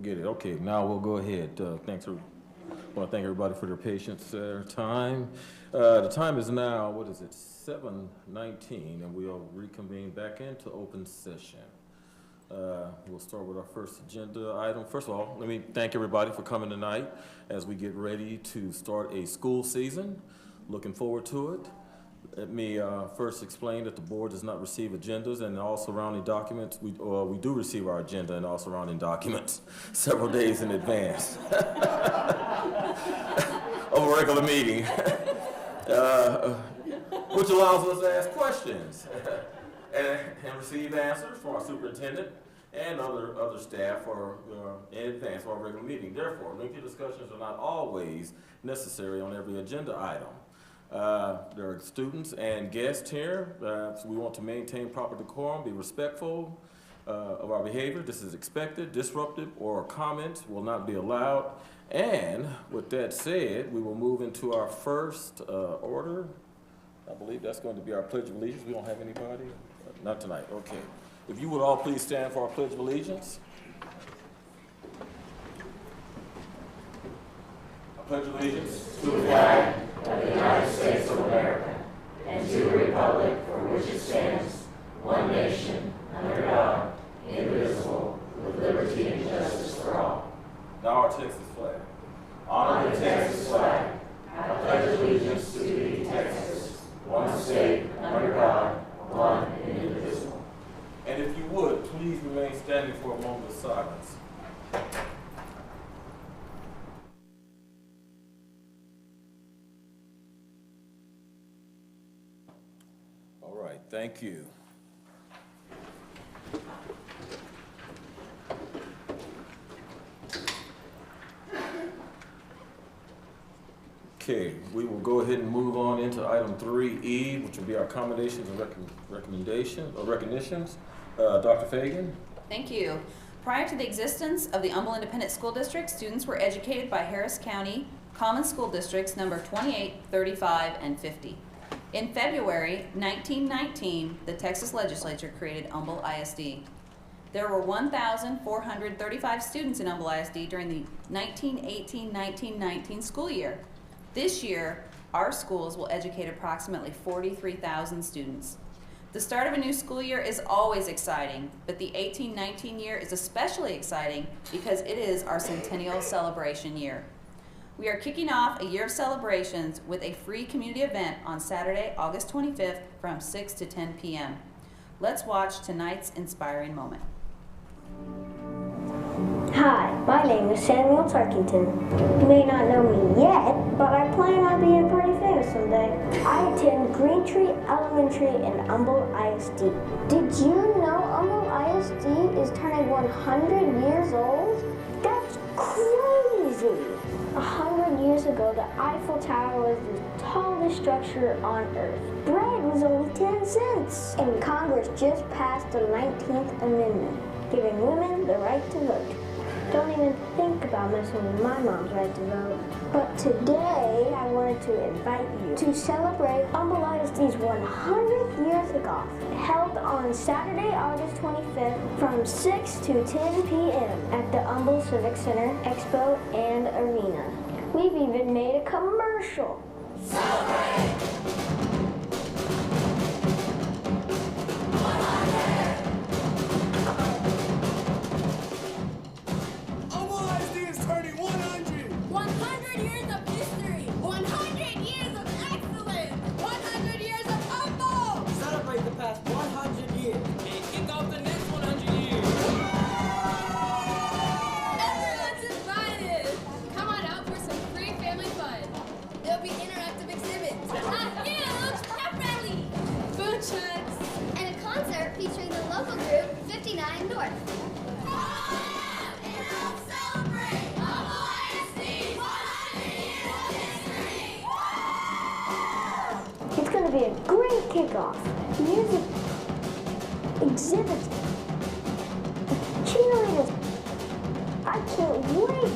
forget it. Okay, now we'll go ahead. I want to thank everybody for their patience, their time. The time is now, what is it, 7:19, and we'll reconvene back into open session. We'll start with our first agenda item. First of all, let me thank everybody for coming tonight as we get ready to start a school season. Looking forward to it. Let me first explain that the board does not receive agendas and all surrounding documents. We do receive our agenda and all surrounding documents several days in advance of a regular meeting, which allows us to ask questions and receive answers from our superintendent and other staff in advance of our regular meeting. Therefore, lengthy discussions are not always necessary on every agenda item. There are students and guests here, so we want to maintain proper decorum, be respectful of our behavior. This is expected. Disruptive or comments will not be allowed. And with that said, we will move into our first order. I believe that's going to be our Pledge of Allegiance. We don't have anybody? Not tonight. Okay. If you would all please stand for our Pledge of Allegiance. I pledge allegiance to the flag of the United States of America and to the republic for which it stands, one nation, under God, indivisible, with liberty and justice for all. Now our Texas flag. Honor the Texas flag. I pledge allegiance to thee, Texas, one state, under God, one and indivisible. And if you would, please remain standing for a moment of silence. All right, thank you. Okay, we will go ahead and move on into item 3E, which will be our accommodations and recognitions. Dr. Fagan? Thank you. Prior to the existence of the Humble Independent School District, students were educated by Harris County Common School Districts number 28, 35, and 50. In February 1919, the Texas Legislature created Humble ISD. There were 1,435 students in Humble ISD during the 1918-1919 school year. This year, our schools will educate approximately 43,000 students. The start of a new school year is always exciting, but the 18-19 year is especially exciting because it is our centennial celebration year. We are kicking off a year of celebrations with a free community event on Saturday, August 25th from 6 to 10 p.m. Let's watch tonight's inspiring moment. Hi, my name is Samuel Tarkington. You may not know me yet, but I plan on being pretty famous someday. I attend Green Tree Elementary and Humble ISD. Did you know Humble ISD is turning 100 years old? That's crazy! 100 years ago, the Eiffel Tower was the tallest structure on Earth. Bread was only 10 cents. And Congress just passed the 19th Amendment, giving women the right to vote. Don't even think about messing with my mom's right to vote. But today, I wanted to invite you to celebrate Humble ISD's 100th year kickoff, held on Saturday, August 25th from 6 to 10 p.m. at the Humble Civic Center, Expo, and Arena. We've even made a commercial. Celebrate! Be a great kickoff. Music, exhibits, cheerleaders. I can't wait.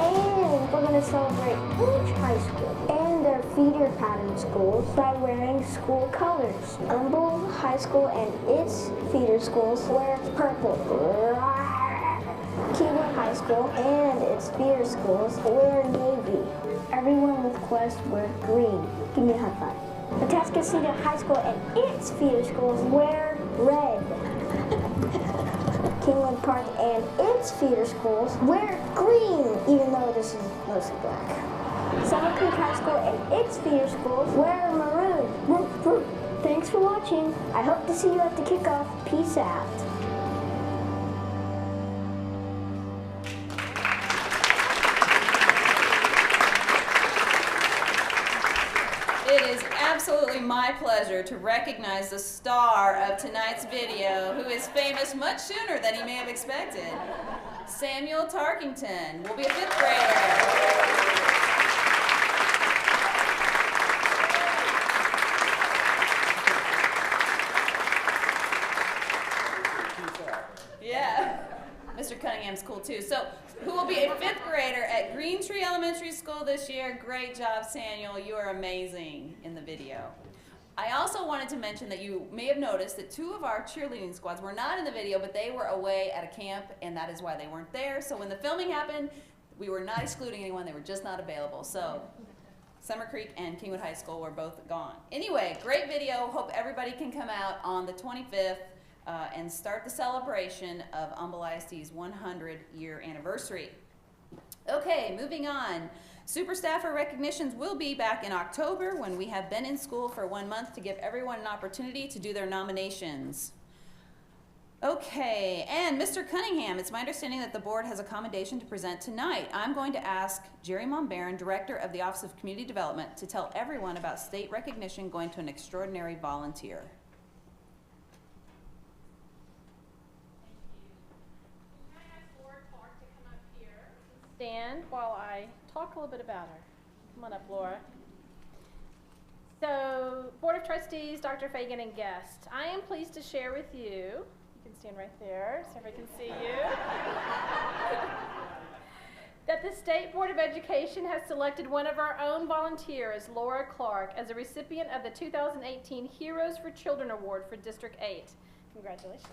And we're going to celebrate each high school and their feeder pattern schools by wearing school colors. Humble High School and its feeder schools wear purple. Keywood High High School and its feeder schools wear navy. Everyone with Quest wear green. Give me a high five. Atascocita High School and its feeder schools wear red. Kingwood Park and its feeder schools wear green, even though this is mostly black. Summer Creek High School and its feeder schools wear maroon. Thanks for watching. I hope to see you at the kickoff. Peace out. It is absolutely my pleasure to recognize the star of tonight's video, who is famous much sooner than he may have expected. Samuel Tarkington will be a 5th grader. Yeah, Mr. Cunningham's cool too. So, who will be a 5th grader at Green Tree Elementary School this year? Great job, Samuel. You are amazing in the video. I also wanted to mention that you may have noticed that 2 of our cheerleading squads were not in the video, but they were away at a camp, and that is why they weren't there. So when the filming happened, we were not excluding anyone. They were just not available. So Summer Creek and Kingwood High School were both gone. Anyway, great video. Hope everybody can come out on the 25th. And start the celebration of Humble ISD's 100-year anniversary. Okay, moving on. Super Staffer recognitions will be back in October when we have been in school for 1 month to give everyone an opportunity to do their nominations. Okay, and Mr. Cunningham, it's my understanding that the board has a commendation to present tonight. I'm going to ask Jerry Monbaron, Director of the Office of Community Development, to tell everyone about state recognition going to an extraordinary volunteer. Stand while I talk a little bit about her. Come on up, Laura. So, Board of Trustees, Dr. Fagan, and guests, I am pleased to share with you, you can stand right there so everybody can see you, that the State Board of Education has selected one of our own volunteers, Laura Clark, as a recipient of the 2018 Heroes for Children Award for District 8. Congratulations.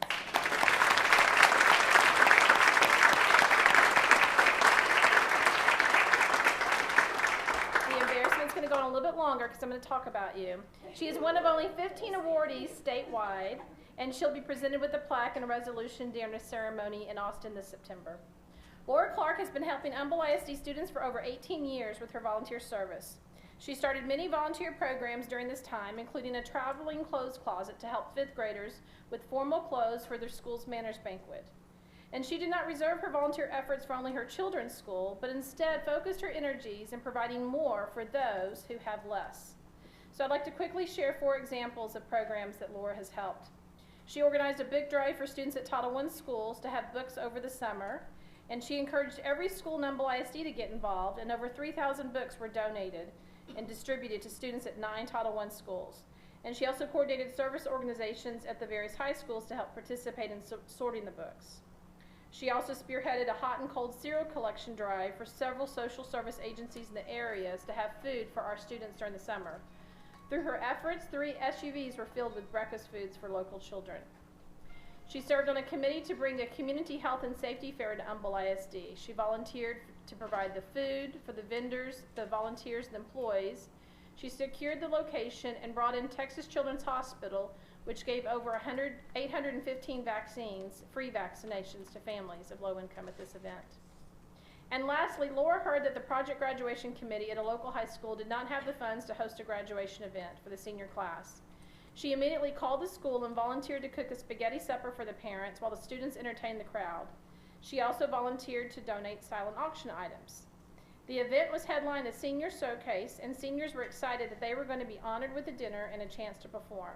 It's going to go on a little bit longer because I'm going to talk about you. She is one of only 15 awardees statewide, and she'll be presented with a plaque and a resolution during a ceremony in Austin this September. Laura Clark has been helping Humble ISD students for over 18 years with her volunteer service. She started many volunteer programs during this time, including a traveling clothes closet to help 5th graders with formal clothes for their school's manners banquet. And she did not reserve her volunteer efforts for only her children's school, but instead focused her energies in providing more for those who have less. So I'd like to quickly share 4 examples of programs that Laura has helped. She organized a book drive for students at Title I schools to have books over the summer, and she encouraged every school in Humble ISD to get involved, and over 3,000 books were donated and distributed to students at 9 Title I schools. And she also coordinated service organizations at the various high schools to help participate in sorting the books. She also spearheaded a hot and cold cereal collection drive for several social service agencies in the areas to have food for our students during the summer. Through her efforts, 3 SUVs were filled with breakfast foods for local children. She served on a committee to bring a community health and safety fair to Humble ISD. She volunteered to provide the food for the vendors, the volunteers, and employees. She secured the location and brought in Texas Children's Hospital, which gave over 815 vaccines, free vaccinations to families of low income at this event. And lastly, Laura heard that the Project Graduation Committee at a local high school did not have the funds to host a graduation event for the senior class. She immediately called the school and volunteered to cook a spaghetti supper for the parents while the students entertained the crowd. She also volunteered to donate silent auction items. The event was headlined as Senior Showcase, and seniors were excited that they were going to be honored with a dinner and a chance to perform.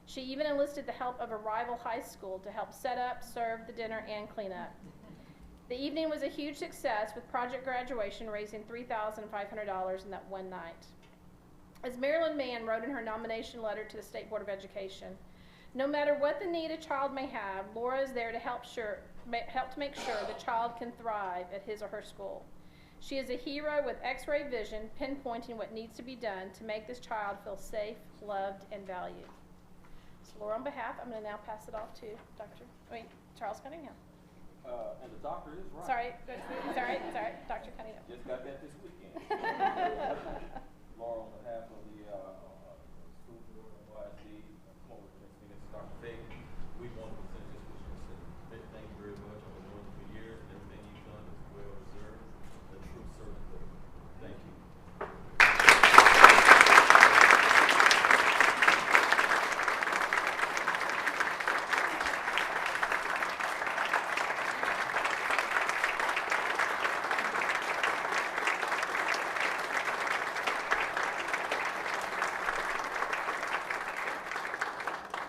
She even enlisted the help of a rival high school to help set up, serve the dinner, and clean up. The evening was a huge success, with Project Graduation raising $3,500 in that one night. As Marilyn Mann wrote in her nomination letter to the State Board of Education, no matter what the need a child may have, Laura is there to help to make sure the child can thrive at his or her school. She is a hero with X-ray vision, pinpointing what needs to be done to make this child feel safe, loved, and valued. So Laura, on behalf, I'm going to now pass it off to Charles Cunningham. And the doctor is right. Sorry, it's all right, Dr. Cunningham. Just got that this weekend. Laura, on behalf of the school board of YSD, come over to the next meeting, Dr. Fagan, we want to present this with you. Thank you very much over the last 2 years. Everything you've done is well deserved. A true servant. Thank you.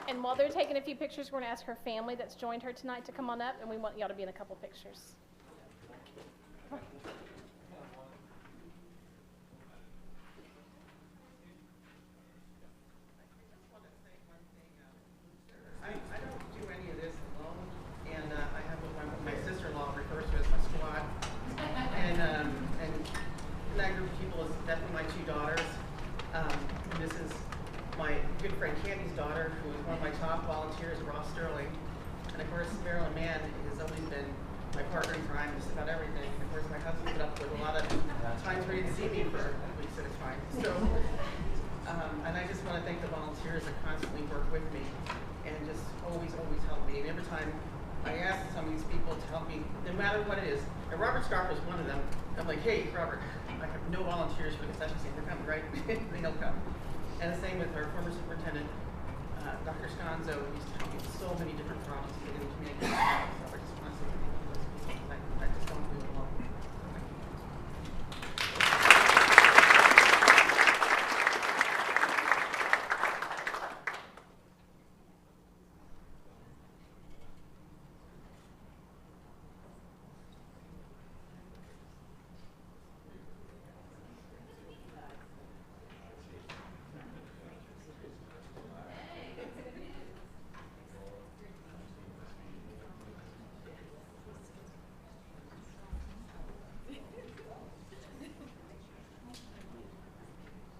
And while they're taking a few pictures, we're going to ask her family that's joined her tonight to come on up, and we want y'all to be in a couple pictures. I don't do any of this alone, and I have what my sister-in-law refers to as my squad. And that group of people is definitely my 2 daughters. This is my good friend Candy's daughter, who is one of my top volunteers, Ross Sterling. And of course, Marilyn Mann has always been my partner in crime, just about everything. And of course, my husband put up with a lot of times where he didn't see me for weeks at a time. So, and I just want to thank the volunteers that constantly work with me and just always help me. And every time I ask some of these people to help me, no matter what it is, and Robert Scarf was one of them. I'm like, hey, Robert, I have no volunteers for the concession stand. They're coming, right? They'll come. And the same with our former superintendent, Dr. Sconzo, who used to help me with so many different problems to get in communication. So I just want to say thank you to those people. I just don't do it alone. Thank you.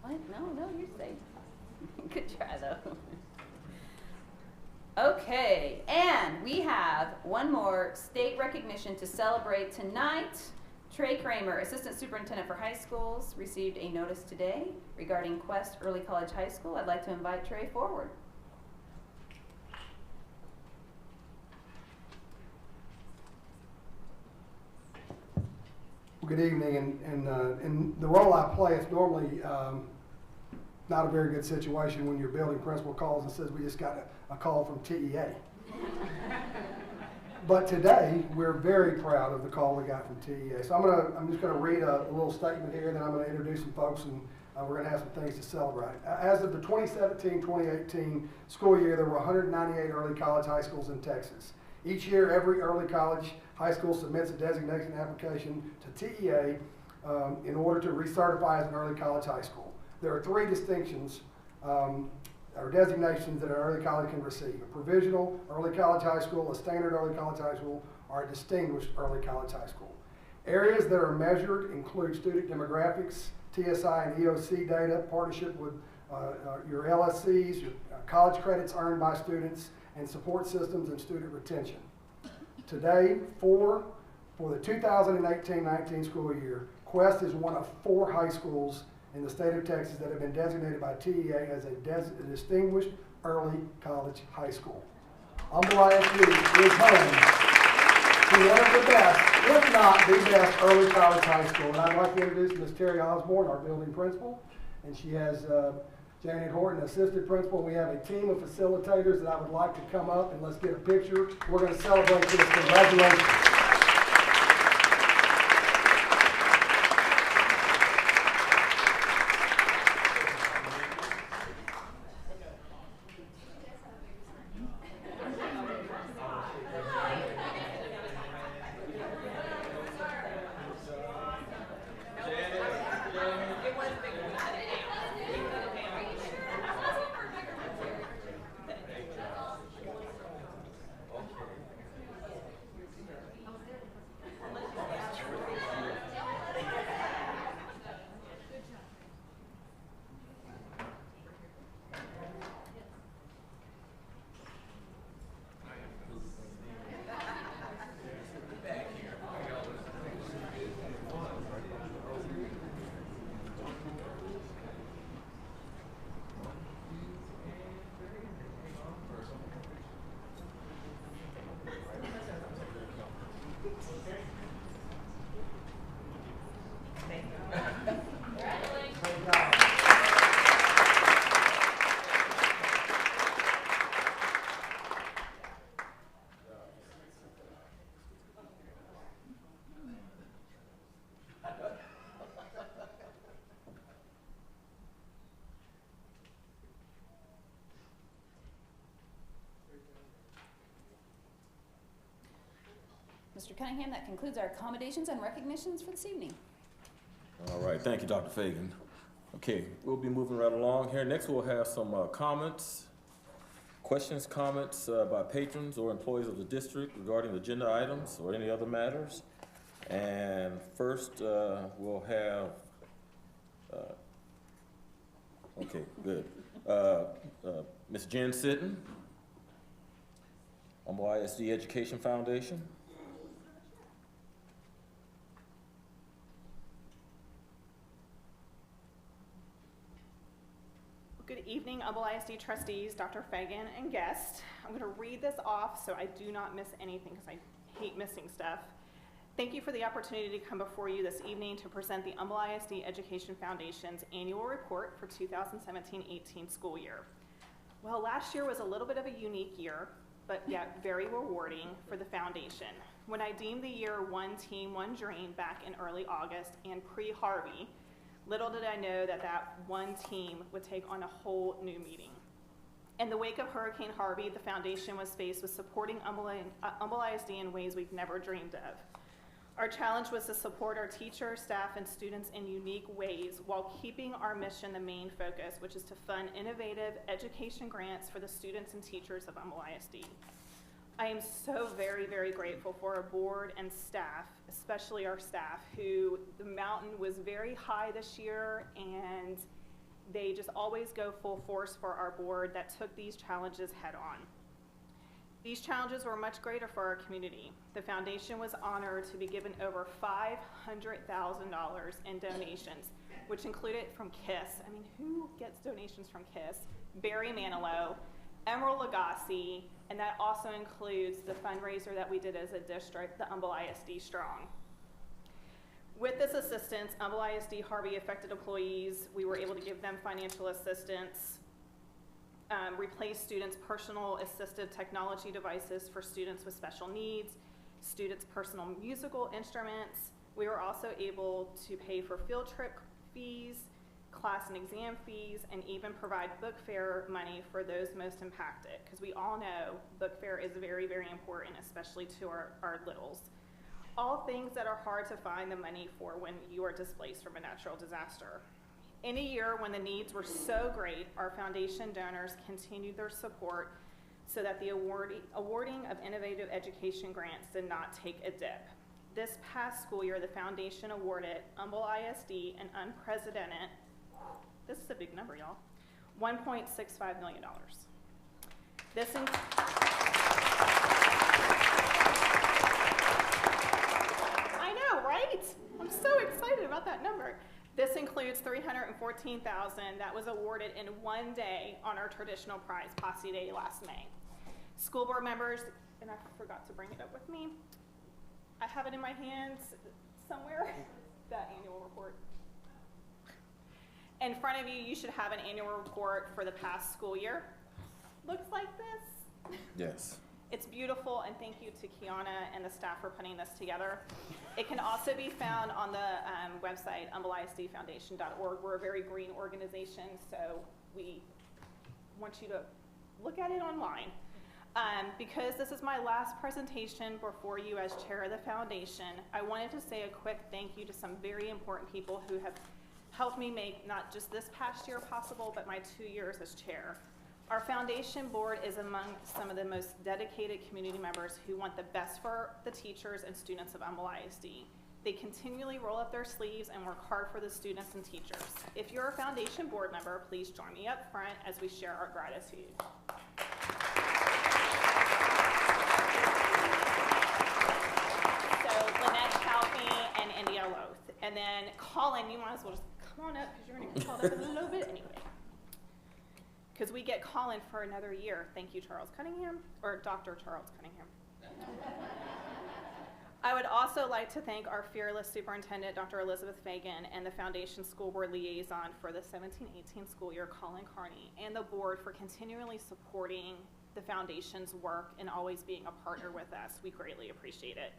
What? No, you're safe. Good try, though. Okay, and we have one more state recognition to celebrate tonight. Trey Kramer, Assistant Superintendent for High Schools, received a notice today regarding Quest Early College High School. I'd like to invite Trey forward. Good evening, and in the role I play, it's normally not a very good situation when your building principal calls and says, we just got a call from TEA. But today, we're very proud of the call we got from TEA. So I'm just gonna read a little statement here, then I'm gonna introduce some folks, and we're gonna have some things to celebrate. As of the 2017-2018 school year, there were 198 early college high schools in Texas. Each year, every early college high school submits a designation application to TEA in order to recertify as an early college high school. There are 3 distinctions or designations that an early college can receive: a provisional early college high school, a standard early college high school, or a distinguished early college high school. Areas that are measured include student demographics, TSI and EOC data, partnership with your LSCs, your college credits earned by students, and support systems and student retention. Today, for the 2018-19 school year, Quest is one of 4 high schools in the state of Texas that have been designated by TEA as a distinguished early college high school. Humble ISD is home to one of the best, if not the best, early college high school. And I'd like to introduce Ms. Terry Osborne, our building principal, and she has Janet Horton, assistant principal. We have a team of facilitators that I would like to come up and let's get a picture. We're going to celebrate this. Congratulations. Mr. Cunningham, that concludes our accommodations and recognitions for this evening. All right, thank you, Dr. Fagan. Okay, we'll be moving right along here. Next, we'll have some comments, questions, comments by patrons or employees of the district regarding agenda items or any other matters. And first, we'll have, okay, good. Ms. Jen Sitton, Humble ISD Education Foundation. Good evening, Humble ISD trustees, Dr. Fagan, and guests. I'm going to read this off so I do not miss anything because I hate missing stuff. Thank you for the opportunity to come before you this evening to present the Humble ISD Education Foundation's annual report for 2017-18 school year. Well, last year was a little bit of a unique year, but yet very rewarding for the foundation. When I deemed the year One Team, One Dream back in early August and pre-Harvey, little did I know that that one team would take on a whole new meaning. In the wake of Hurricane Harvey, the foundation was faced with supporting Humble ISD in ways we've never dreamed of. Our challenge was to support our teachers, staff, and students in unique ways while keeping our mission the main focus, which is to fund innovative education grants for the students and teachers of Humble ISD. I am so very, very grateful for our board and staff, especially our staff, who the mountain was very high this year, and they just always go full force for our board that took these challenges head on. These challenges were much greater for our community. The foundation was honored to be given over $500,000 in donations, which included from KISS. I mean, who gets donations from KISS? Barry Manilow, Emerald Lagasse, and that also includes the fundraiser that we did as a district, the Humble ISD Strong. With this assistance, Humble ISD Harvey affected employees, we were able to give them financial assistance, replace students' personal assistive technology devices for students with special needs, students' personal musical instruments. We were also able to pay for field trip fees, class and exam fees, and even provide book fair money for those most impacted, because we all know book fair is very, very important, especially to our littles. All things that are hard to find the money for when you are displaced from a natural disaster. In a year when the needs were so great, our foundation donors continued their support so that the awarding of innovative education grants did not take a dip. This past school year, the foundation awarded Humble ISD an unprecedented, this is a big number, y'all, $1.65 million. I know, right? I'm so excited about that number. This includes $314,000 that was awarded in one day on our traditional prize, Posse Day, last May. School board members, and I forgot to bring it up with me, I have it in my hands somewhere, that annual report. In front of you, you should have an annual report for the past school year. Looks like this. Yes. It's beautiful, and thank you to Kiana and the staff for putting this together. It can also be found on the website, humbleisdfoundation.org. We're a very green organization, so we want you to look at it online. Because this is my last presentation before you as chair of the foundation, I wanted to say a quick thank you to some very important people who have helped me make not just this past year possible, but my 2 years as chair. Our foundation board is among some of the most dedicated community members who want the best for the teachers and students of Humble ISD. They continually roll up their sleeves and work hard for the students and teachers. If you're a foundation board member, please join me up front as we share our gratitude. So Lynette Calfee and India Loth. And then Colin, you might as well just come on up because you're going to get called up in a little bit anyway. Because we get Colin for another year. Thank you, Charles Cunningham, or Dr. Charles Cunningham. I would also like to thank our fearless superintendent, Dr. Elizabeth Fagan, and the Foundation School Board Liaison for the 17-18 school year, Colin Carney, and the board for continually supporting the Foundation's work and always being a partner with us. We greatly appreciate it.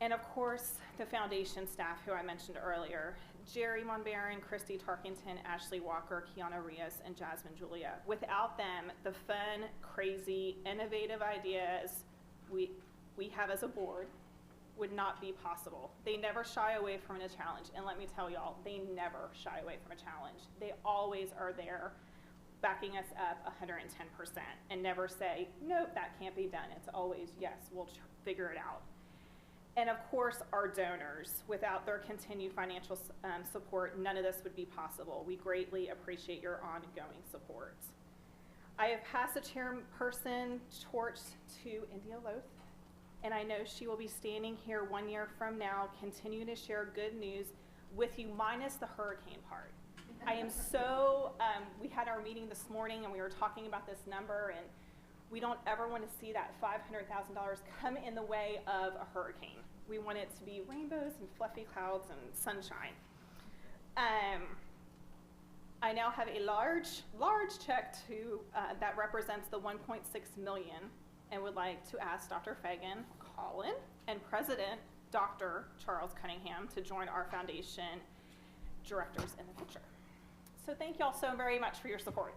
And of course, the Foundation staff who I mentioned earlier, Jerry Monbaron, Christy Tarkington, Ashley Walker, Kiana Rios, and Jasmine Julia. Without them, the fun, crazy, innovative ideas we have as a board would not be possible. They never shy away from a challenge, and let me tell y'all, they never shy away from a challenge. They always are there backing us up 110% and never say, nope, that can't be done. It's always, yes, we'll figure it out. And of course, our donors. Without their continued financial support, none of this would be possible. We greatly appreciate your ongoing support. I have passed the chairperson torch to India Loth, and I know she will be standing here 1 year from now, continuing to share good news with you, minus the hurricane part. I am so, we had our meeting this morning and we were talking about this number, and we don't ever want to see that $500,000 come in the way of a hurricane. We want it to be rainbows and fluffy clouds and sunshine. I now have a large check to that represents the 1.6 million, and would like to ask Dr. Fagan, Colin, and President Dr. Charles Cunningham to join our foundation directors in the future. So thank you all so very much for your support.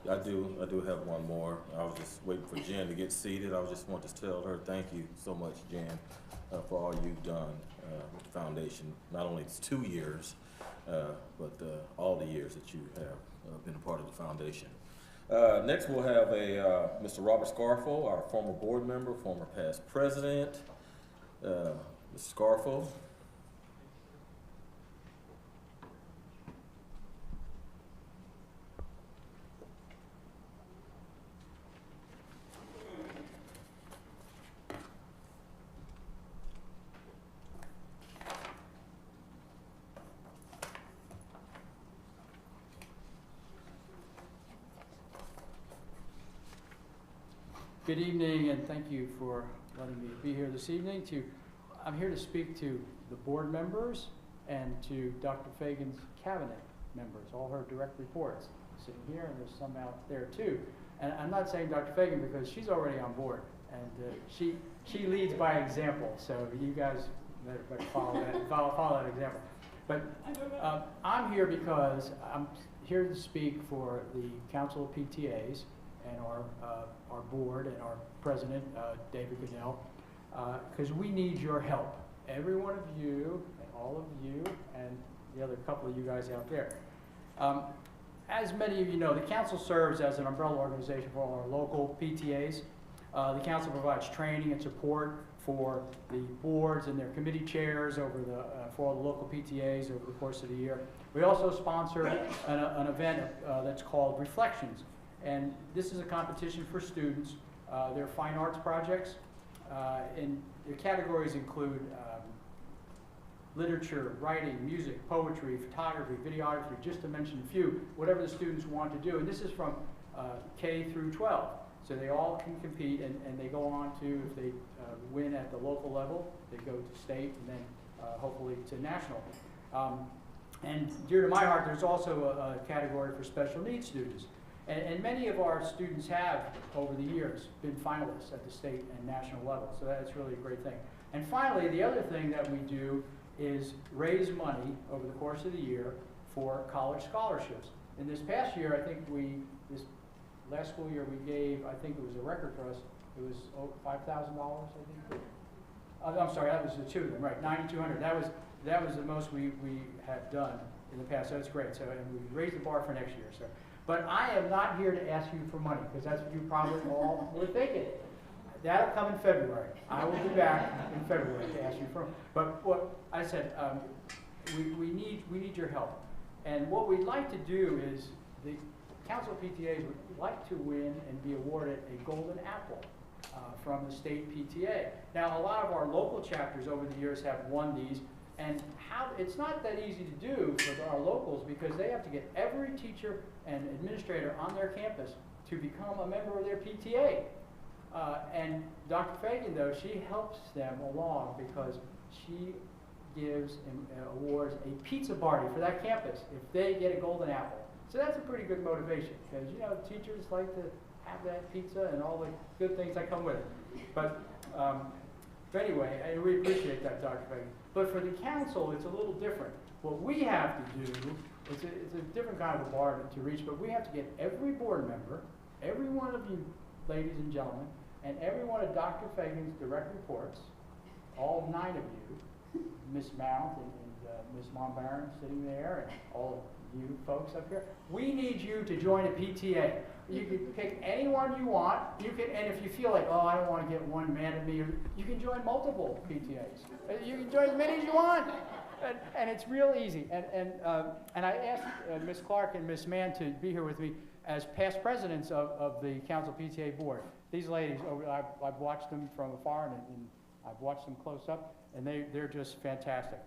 I do have one more. I was just waiting for Jen to get seated. I just want to tell her thank you so much, Jen, for all you've done with the foundation. Not only it's 2 years, but all the years that you have been a part of the foundation. Next, we'll have Mr. Robert Scarfo, our former board member, former past president. Mr. Scarfo. Good evening, and thank you for letting me be here this evening. I'm here to speak to the board members and to Dr. Fagan's cabinet members, all her direct reports, sitting here, and there's some out there too. And I'm not saying Dr. Fagan because she's already on board, and she leads by example. So you guys better follow that example. But I'm here because I'm here to speak for the Council of PTAs and our board and our president, David Goodell, because we need your help. Every one of you, and all of you, and the other couple of you guys out there. As many of you know, the council serves as an umbrella organization for all our local PTAs. The council provides training and support for the boards and their committee chairs for all the local PTAs over the course of the year. We also sponsor an event that's called Reflections. And this is a competition for students. They're fine arts projects. And the categories include literature, writing, music, poetry, photography, videography, just to mention a few, whatever the students want to do. And this is from K through 12. So they all can compete, and they go on to, if they win at the local level, they go to state, and then hopefully to national. And dear to my heart, there's also a category for special needs students. And many of our students have, over the years, been finalists at the state and national level, so that's really a great thing. And finally, the other thing that we do is raise money over the course of the year for college scholarships. In this past year, I think this last school year we gave, I think it was a record for us, it was $5,000, I think. I'm sorry, that was the two of them, right, $9,200. that was the most we have done in the past, so it's great. So, and we raised the bar for next year, so. But I am not here to ask you for money, because that's what you probably all were thinking. That'll come in February. I will be back in February to ask you for, but what I said, we need your help. And what we'd like to do is, the Council of PTAs would like to win and be awarded a golden apple from the state PTA. Now, a lot of our local chapters over the years have won these, and it's not that easy to do for our locals, because they have to get every teacher and administrator on their campus to become a member of their PTA. And Dr. Fagan, though, she helps them along because she gives and awards a pizza party for that campus if they get a golden apple. So that's a pretty good motivation, because, you know, teachers like to have that pizza and all the good things that come with it. But anyway, we appreciate that, Dr. Fagan. But for the council, it's a little different. What we have to do, it's a different kind of a bar to reach, but we have to get every board member, every one of you ladies and gentlemen, and every one of Dr. Fagan's direct reports, all 9 of you, Ms. Mount and Ms. Monbaron sitting there, and all of you folks up here, we need you to join a PTA. You can pick anyone you want. You can, and if you feel like, oh, I don't want to get one mad at me, you can join multiple PTAs. You can join as many as you want, and it's real easy. And I asked Ms. Clark and Ms. Mann to be here with me as past presidents of the Council PTA board. These ladies, I've watched them from afar, and I've watched them close up, and they're just fantastic.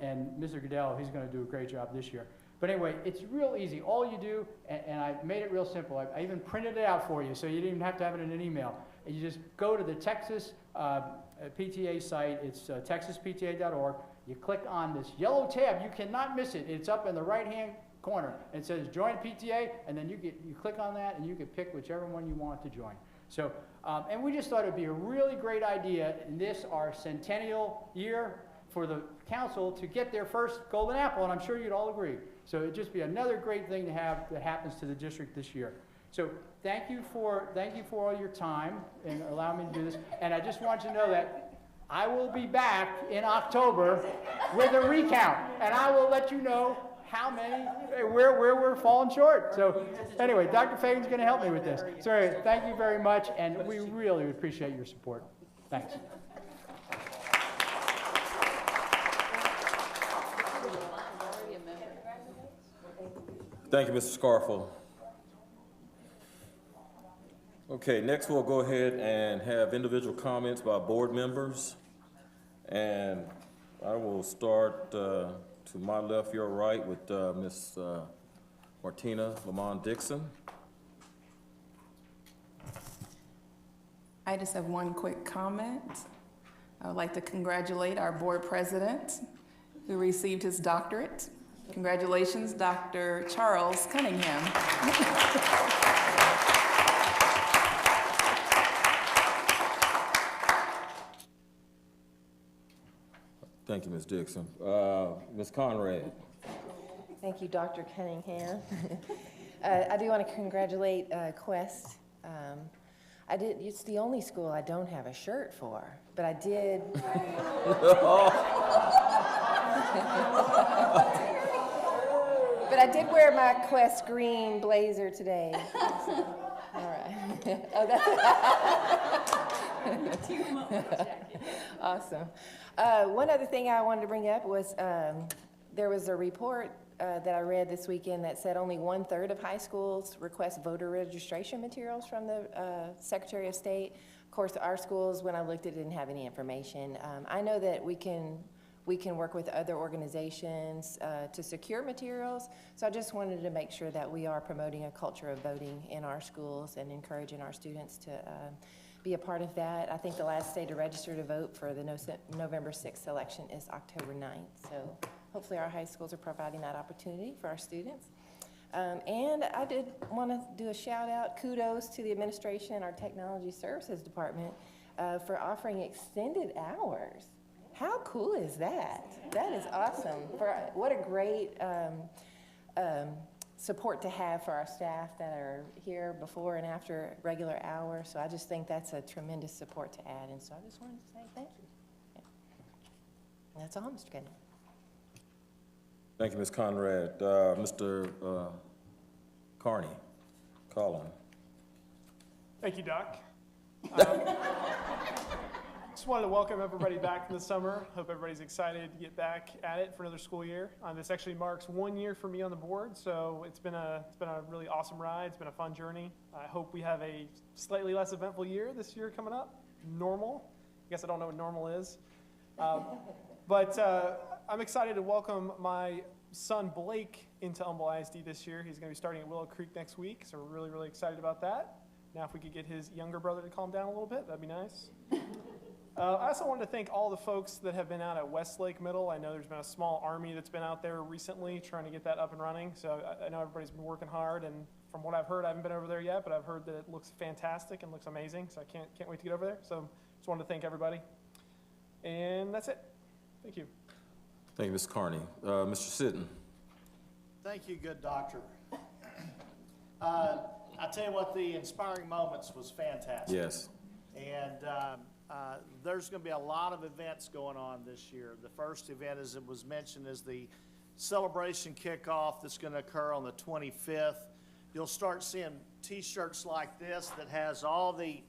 And Mr. Goodell, he's going to do a great job this year. But anyway, it's real easy. All you do, and I made it real simple. I even printed it out for you, so you didn't even have to have it in an email. And you just go to the Texas PTA site. It's texaspta.org. You click on this yellow tab. You cannot miss it. It's up in the right-hand corner. It says Join PTA, and then you click on that, and you can pick whichever one you want to join. So, and we just thought it'd be a really great idea in this, our centennial year, for the council to get their first golden apple, and I'm sure you'd all agree. So it'd just be another great thing to have that happens to the district this year. So thank you for all your time and allowing me to do this. And I just want you to know that I will be back in October with a recount, and I will let you know how many, where we're falling short. So anyway, Dr. Fagan's going to help me with this. So thank you very much, and we really appreciate your support. Thanks. Thank you, Mr. Scarfo. Okay, next we'll go ahead and have individual comments by board members. And I will start to my left, your right, with Ms. Martina Lamont Dixon. I just have one quick comment. I would like to congratulate our board president who received his doctorate. Congratulations, Dr. Charles Cunningham. Thank you, Ms. Dixon. Ms. Conrad. Thank you, Dr. Cunningham. I do want to congratulate Quest. It's the only school I don't have a shirt for, but I did. But I did wear my Quest green blazer today. All right. Oh, that's awesome. One other thing I wanted to bring up was there was a report that I read this weekend that said only 1/3 of high schools request voter registration materials from the Secretary of State. Of course, our schools, when I looked at it, didn't have any information. I know that we can work with other organizations to secure materials. So I just wanted to make sure that we are promoting a culture of voting in our schools and encouraging our students to be a part of that. I think the last day to register to vote for the November 6th election is October 9th. So hopefully our high schools are providing that opportunity for our students. And I did want to do a shout out, kudos to the administration and our technology services department for offering extended hours. How cool is that? That is awesome. What a great support to have for our staff that are here before and after regular hours. So I just think that's a tremendous support to add. And so I just wanted to say thank you. Yeah. And that's all, Mr. Kennedy. Thank you, Ms. Conrad. Mr. Carney, Colin. Thank you, Doc. Just wanted to welcome everybody back from the summer. Hope everybody's excited to get back at it for another school year. This actually marks 1 year for me on the board, so it's been a really awesome ride. It's been a fun journey. I hope we have a slightly less eventful year this year coming up. Normal. I guess I don't know what normal is. But I'm excited to welcome my son Blake into Humble ISD this year. He's going to be starting at Willow Creek next week, so we're really, really excited about that. Now if we could get his younger brother to calm down a little bit, that'd be nice. I also wanted to thank all the folks that have been out at Westlake Middle. I know there's been a small army that's been out there recently trying to get that up and running, so I know everybody's been working hard, and from what I've heard, I haven't been over there yet, but I've heard that it looks fantastic and looks amazing, so I can't wait to get over there. So just wanted to thank everybody. And that's it. Thank you. Thank you, Ms. Carney. Mr. Sitton. Thank you, good doctor. I tell you what, the Inspiring Moments was fantastic. Yes. And there's going to be a lot of events going on this year. The first event, as it was mentioned, is the celebration kickoff that's going to occur on the 25th. You'll start seeing T-shirts like this that has all the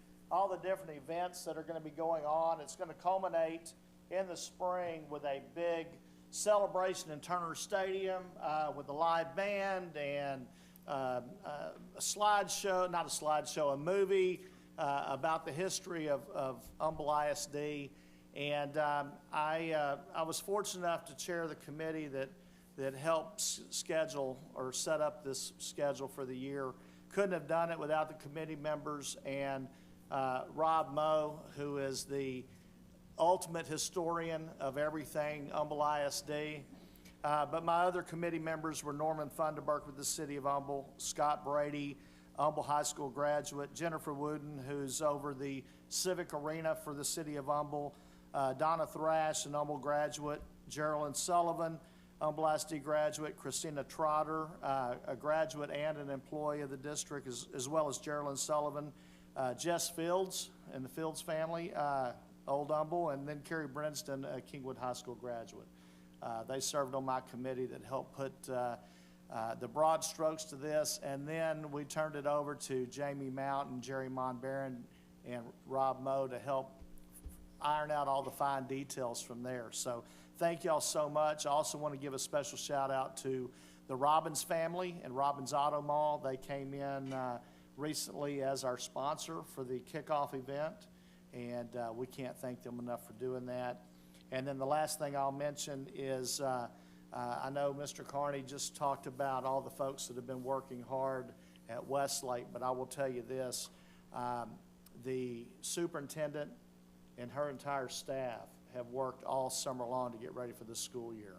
different events that are going to be going on. It's going to culminate in the spring with a big celebration in Turner Stadium with a live band and a slideshow, not a slideshow, a movie about the history of Humble ISD. And I was fortunate enough to chair the committee that helped schedule or set up this schedule for the year. Couldn't have done it without the committee members and Rob Moe, who is the ultimate historian of everything Humble ISD. But my other committee members were Norman Funderburk with the City of Humble, Scott Brady, Humble High School graduate, Jennifer Wooden, who's over the Civic Arena for the City of Humble, Donna Thrash, an Humble graduate, Geraldine Sullivan, Humble ISD graduate, Christina Trotter, a graduate and an employee of the district, as well as Geraldine Sullivan, Jess Fields and the Fields family, Old Humble, and then Carrie Brinston, a Kingwood High School graduate. They served on my committee that helped put the broad strokes to this, and then we turned it over to Jamie Mountain, Jerry Monbaron, and Rob Moe to help iron out all the fine details from there. So thank y'all so much. I also want to give a special shout out to the Robbins family and Robbins Auto Mall. They came in recently as our sponsor for the kickoff event, and we can't thank them enough for doing that. And then the last thing I'll mention is I know Mr. Carney just talked about all the folks that have been working hard at Westlake, but I will tell you this, the superintendent and her entire staff have worked all summer long to get ready for this school year.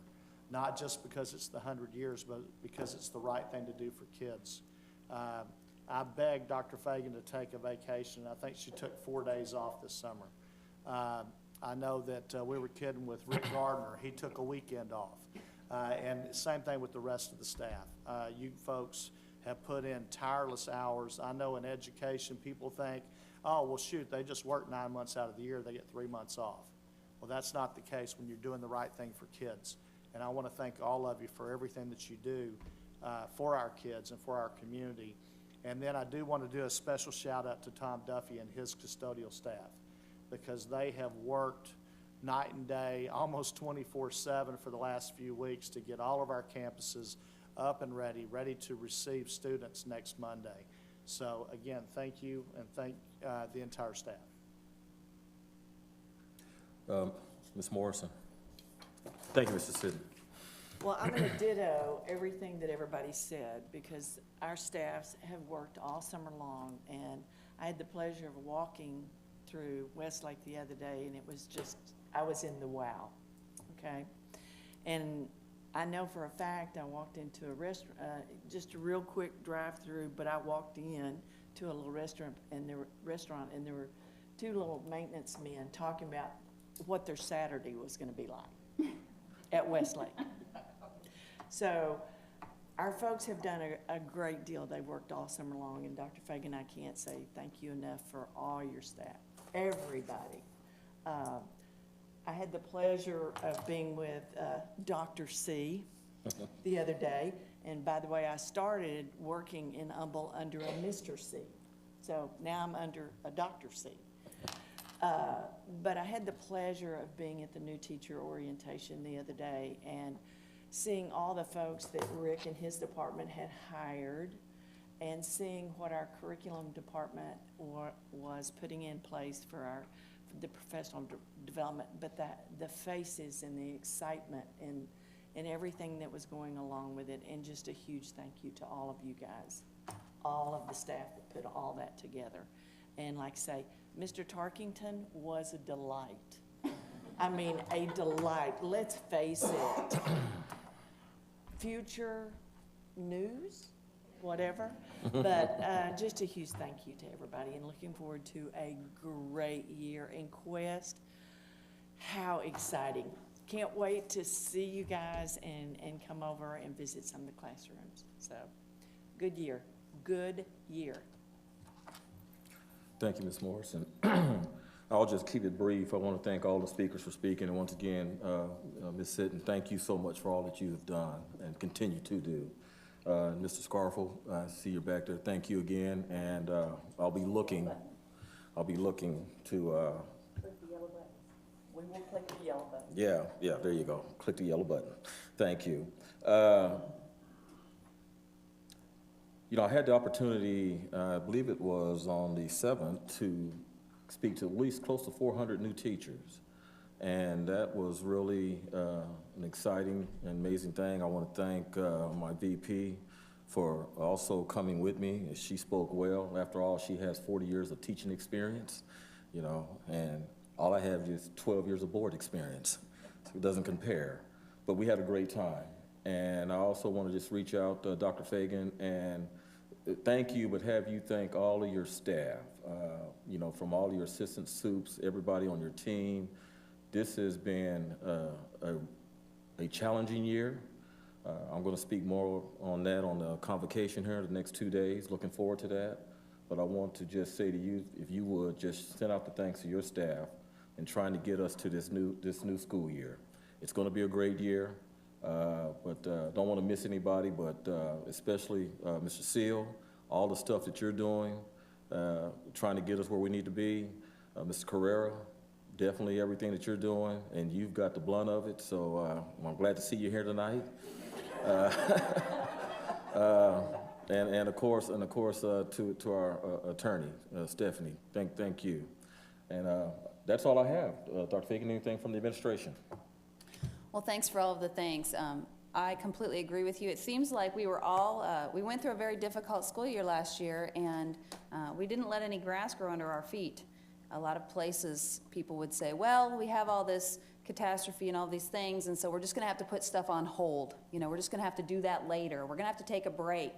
Not just because it's the 100 years, but because it's the right thing to do for kids. I begged Dr. Fagan to take a vacation. I think she took 4 days off this summer. I know that we were kidding with Rick Gardner. He took a weekend off. And same thing with the rest of the staff. You folks have put in tireless hours. I know in education people think, oh, well, shoot, they just work 9 months out of the year. They get 3 months off. Well, that's not the case when you're doing the right thing for kids. And I want to thank all of you for everything that you do for our kids and for our community. And then I do want to do a special shout out to Tom Duffy and his custodial staff, because they have worked night and day, almost 24/7 for the last few weeks to get all of our campuses up and ready to receive students next Monday. So again, thank you, and thank the entire staff. Ms. Morrison. Thank you, Mr. Sidney. Well, I'm going to ditto everything that everybody said, because our staffs have worked all summer long, and I had the pleasure of walking through Westlake the other day, and it was just, I was in the wow, okay? And I know for a fact I walked into a restaurant, just a real quick drive-through, but I walked in to a little restaurant, and there were two little maintenance men talking about what their Saturday was going to be like at Westlake. So our folks have done a great deal. They've worked all summer long, and Dr. Fagan, I can't say thank you enough for all your staff, everybody. I had the pleasure of being with Dr. C, the other day. And by the way, I started working in Humble under a Mr. C. So now I'm under a Dr. C. But I had the pleasure of being at the new teacher orientation the other day and seeing all the folks that Rick and his department had hired, and seeing what our curriculum department was putting in place for the professional development, but the faces and the excitement and everything that was going along with it. And just a huge thank you to all of you guys, all of the staff that put all that together. And like I say, Mr. Tarkington was a delight. I mean, a delight. Let's face it. Future news, whatever. But just a huge thank you to everybody, and looking forward to a great year in Quest. How exciting. Can't wait to see you guys and come over and visit some of the classrooms. So, good year. Good year. Thank you, Ms. Morrison. I'll just keep it brief. I want to thank all the speakers for speaking, and once again, Ms. Sitton, thank you so much for all that you have done and continue to do. Mr. Scarfel, I see you're back there. Thank you again, and I'll be looking to. Click the yellow button. We will click the yellow button. Yeah, there you go. Click the yellow button. Thank you. You know, I had the opportunity, I believe it was on the 7th, to speak to at least close to 400 new teachers. And that was really an exciting and amazing thing. I want to thank my VP for also coming with me. She spoke well. After all, she has 40 years of teaching experience, you know, and all I have is 12 years of board experience. So it doesn't compare. But we had a great time. And I also want to just reach out to Dr. Fagan and thank you, but have you thank all of your staff, you know, from all your assistant soups, everybody on your team. This has been a challenging year. I'm going to speak more on that on the convocation here in the next 2 days. Looking forward to that. But I want to just say to you, if you would, just send out the thanks to your staff in trying to get us to this new school year. It's going to be a great year, but don't want to miss anybody, but especially Mr. Seal, all the stuff that you're doing, trying to get us where we need to be. Mr. Carrera, definitely everything that you're doing, and you've got the blunt of it, so I'm glad to see you here tonight. And of course, to our attorney, Stephanie, thank you. And that's all I have. Dr. Fagan, anything from the administration? Well, thanks for all of the thanks. I completely agree with you. It seems like we were all, we went through a very difficult school year last year, and we didn't let any grass grow under our feet. A lot of places, people would say, well, we have all this catastrophe and all these things, and so we're just going to have to put stuff on hold. You know, we're just going to have to do that later. We're going to have to take a break.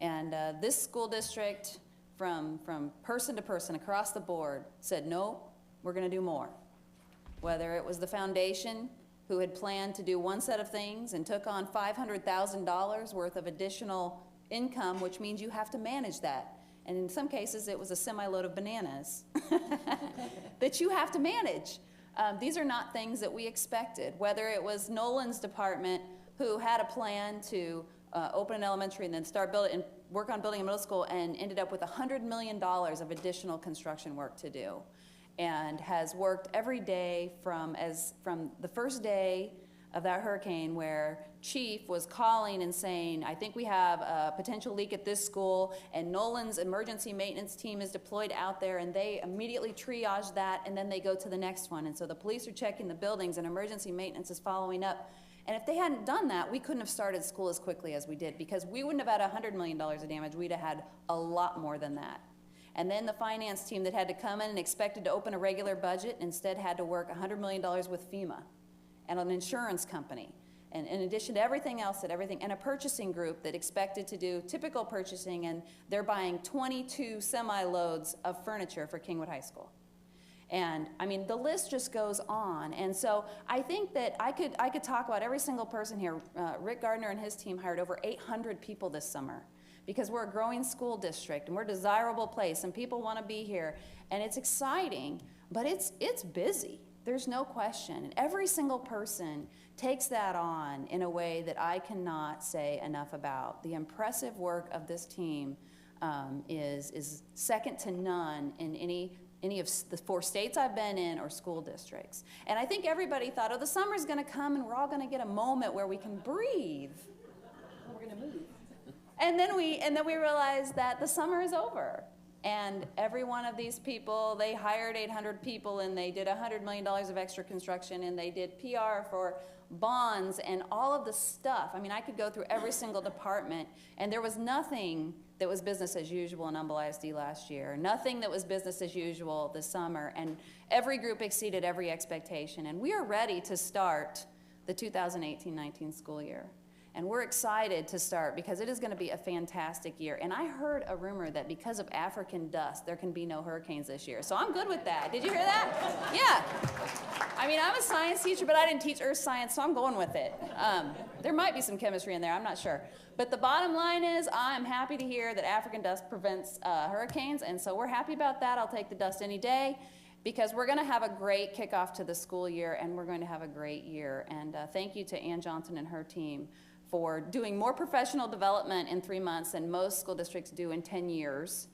And this school district, from person to person across the board, said, no, we're going to do more. Whether it was the foundation, who had planned to do one set of things and took on $500,000 worth of additional income, which means you have to manage that. And in some cases, it was a semi-load of bananas that you have to manage. These are not things that we expected. Whether it was Nolan's department, who had a plan to open an elementary and then start building and work on building a middle school, and ended up with $100 million of additional construction work to do, and has worked every day from the first day of that hurricane, where Chief was calling and saying, I think we have a potential leak at this school, and Nolan's emergency maintenance team is deployed out there, and they immediately triage that, and then they go to the next one. And so the police are checking the buildings, and emergency maintenance is following up. And if they hadn't done that, we couldn't have started school as quickly as we did, because we wouldn't have had $100 million of damage. We'd have had a lot more than that. And then the finance team that had to come in and expected to open a regular budget instead had to work $100 million with FEMA and an insurance company. And in addition to everything else, and a purchasing group that expected to do typical purchasing, and they're buying 22 semi-loads of furniture for Kingwood High School. And I mean, the list just goes on. And so I think that I could talk about every single person here. Rick Gardner and his team hired over 800 people this summer, because we're a growing school district and we're a desirable place and people want to be here, and it's exciting, but it's busy. There's no question. And every single person takes that on in a way that I cannot say enough about. The impressive work of this team is second to none in any of the 4 states I've been in or school districts. And I think everybody thought, oh, the summer's gonna come and we're all gonna get a moment where we can breathe. We're gonna move. And then we realized that the summer is over. And every one of these people, they hired 800 people and they did $100 million of extra construction and they did PR for bonds and all of the stuff. I mean, I could go through every single department, and there was nothing that was business as usual in Humble ISD last year, nothing that was business as usual this summer, and every group exceeded every expectation. And we are ready to start the 2018-19 school year. And we're excited to start because it is going to be a fantastic year. And I heard a rumor that because of African dust, there can be no hurricanes this year. So I'm good with that. Did you hear that? Yeah. I mean, I'm a science teacher, but I didn't teach earth science, so I'm going with it. There might be some chemistry in there, I'm not sure. But the bottom line is I'm happy to hear that African dust prevents hurricanes, and so we're happy about that. I'll take the dust any day, because we're going to have a great kickoff to the school year, and we're going to have a great year. And thank you to Ann Johnson and her team for doing more professional development in 3 months than most school districts do in 10 years.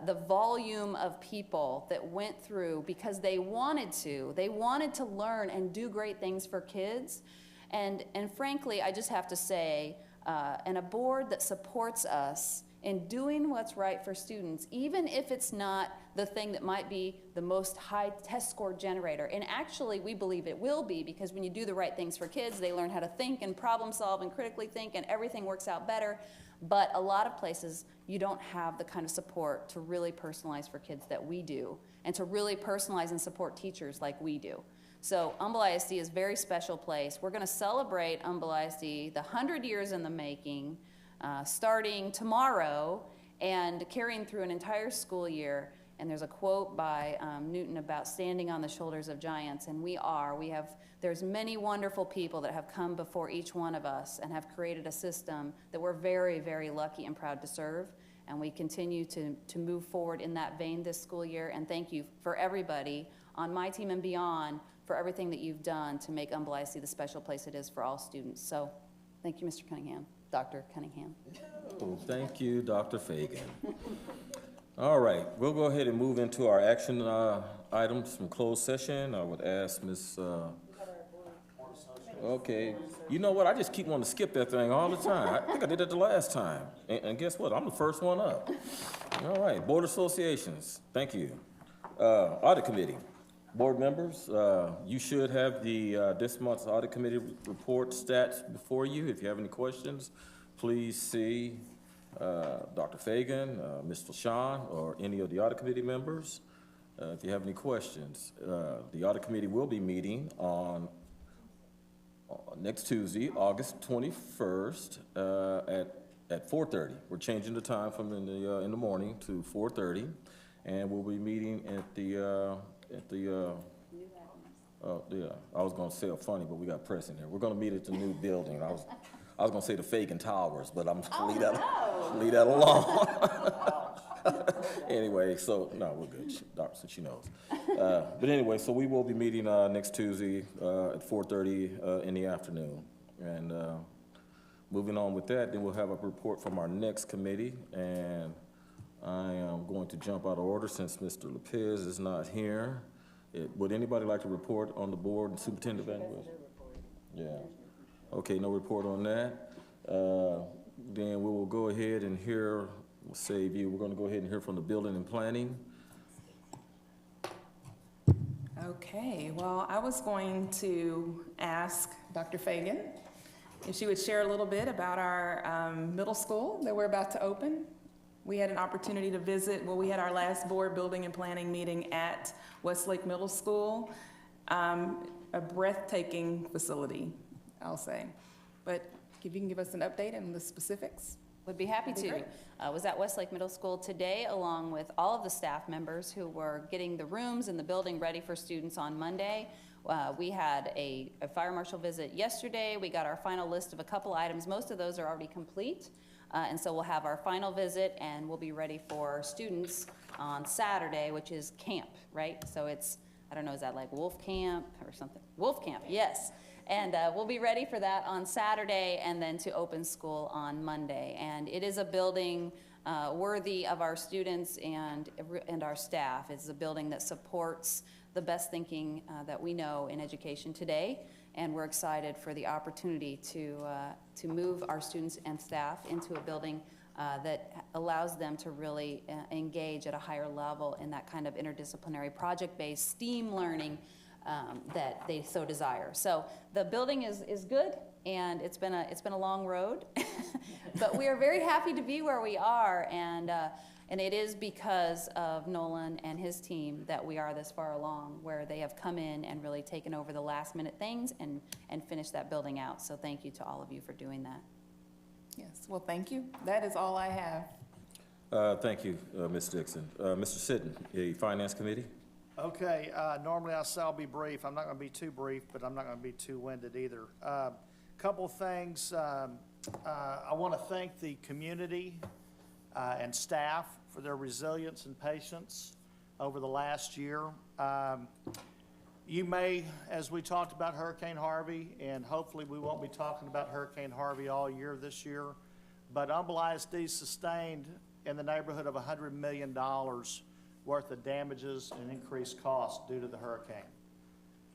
The volume of people that went through because they wanted to learn and do great things for kids. And frankly, I just have to say, and a board that supports us in doing what's right for students, even if it's not the thing that might be the most high test score generator. And actually, we believe it will be, because when you do the right things for kids, they learn how to think and problem solve and critically think, and everything works out better. But a lot of places, you don't have the kind of support to really personalize for kids that we do, and to really personalize and support teachers like we do. So Humble ISD is a very special place. We're gonna celebrate Humble ISD, the 100 years in the making, starting tomorrow and carrying through an entire school year. And there's a quote by Newton about standing on the shoulders of giants, and there's many wonderful people that have come before each one of us and have created a system that we're very, very lucky and proud to serve. And we continue to move forward in that vein this school year. And thank you for everybody on my team and beyond for everything that you've done to make Humble ISD the special place it is for all students. So thank you, Mr. Cunningham, Dr. Cunningham. Oh, thank you, Dr. Fagan. All right, we'll go ahead and move into our action items from closed session. I would ask Ms. Okay, you know what? I just keep wanting to skip that thing all the time. I think I did it the last time. And guess what? I'm the first one up. All right, board associations. Thank you. Audit committee. Board members, you should have the this month's audit committee report stats before you. If you have any questions, please see Dr. Fagan, Mr. Sean, or any of the audit committee members. If you have any questions, the audit committee will be meeting on next Tuesday, August 21st, at 4:30. We're changing the time from in the morning to 4:30, and we'll be meeting at the I was gonna say a funny, but we got press in here. We're gonna meet at the new building. I was gonna say the Fagan Towers, but I'm just leave that alone. Anyway, so no, we're good. So she knows. But anyway, so we will be meeting next Tuesday at 4:30 in the afternoon. And moving on with that, then we'll have a report from our next committee. And I am going to jump out of order since Mr. Lopez is not here. Would anybody like to report on the board and superintendent evaluation? Yeah. Okay, no report on that. Then we will go ahead and hear, we'll save you, we're going to go ahead and hear from the building and planning. Okay, well, I was going to ask Dr. Fagan if she would share a little bit about our middle school that we're about to open. We had an opportunity to visit, well, we had our last board building and planning meeting at Westlake Middle School, a breathtaking facility, I'll say. But if you can give us an update on the specifics. Would be happy to. Was at Westlake Middle School today, along with all of the staff members who were getting the rooms and the building ready for students on Monday. We had a fire marshal visit yesterday. We got our final list of a couple items. Most of those are already complete. And so we'll have our final visit, and we'll be ready for students on Saturday, which is camp, right? So it's I don't know, is that like Wolf Camp or something? Wolf Camp, yes. And we'll be ready for that on Saturday and then to open school on Monday. And it is a building worthy of our students and our staff. It's a building that supports the best thinking that we know in education today. And we're excited for the opportunity to move our students and staff into a building that allows them to really engage at a higher level in that kind of interdisciplinary project-based STEAM learning that they so desire. So the building is good, and it's been a long road, but we are very happy to be where we are, and it is because of Nolan and his team that we are this far along, where they have come in and really taken over the last minute things and finished that building out. So thank you to all of you for doing that. Yes, well, thank you. That is all I have. Thank you, Ms. Dixon. Mr. Sitton, the Finance Committee? Okay, normally I say I'll be brief. I'm not going to be too brief, but I'm not going to be too winded either. Couple things. I want to thank the community and staff for their resilience and patience over the last year. You may, as we talked about Hurricane Harvey, and hopefully we won't be talking about Hurricane Harvey all year this year, but Humble ISD sustained in the neighborhood of $100 million worth of damages and increased costs due to the hurricane.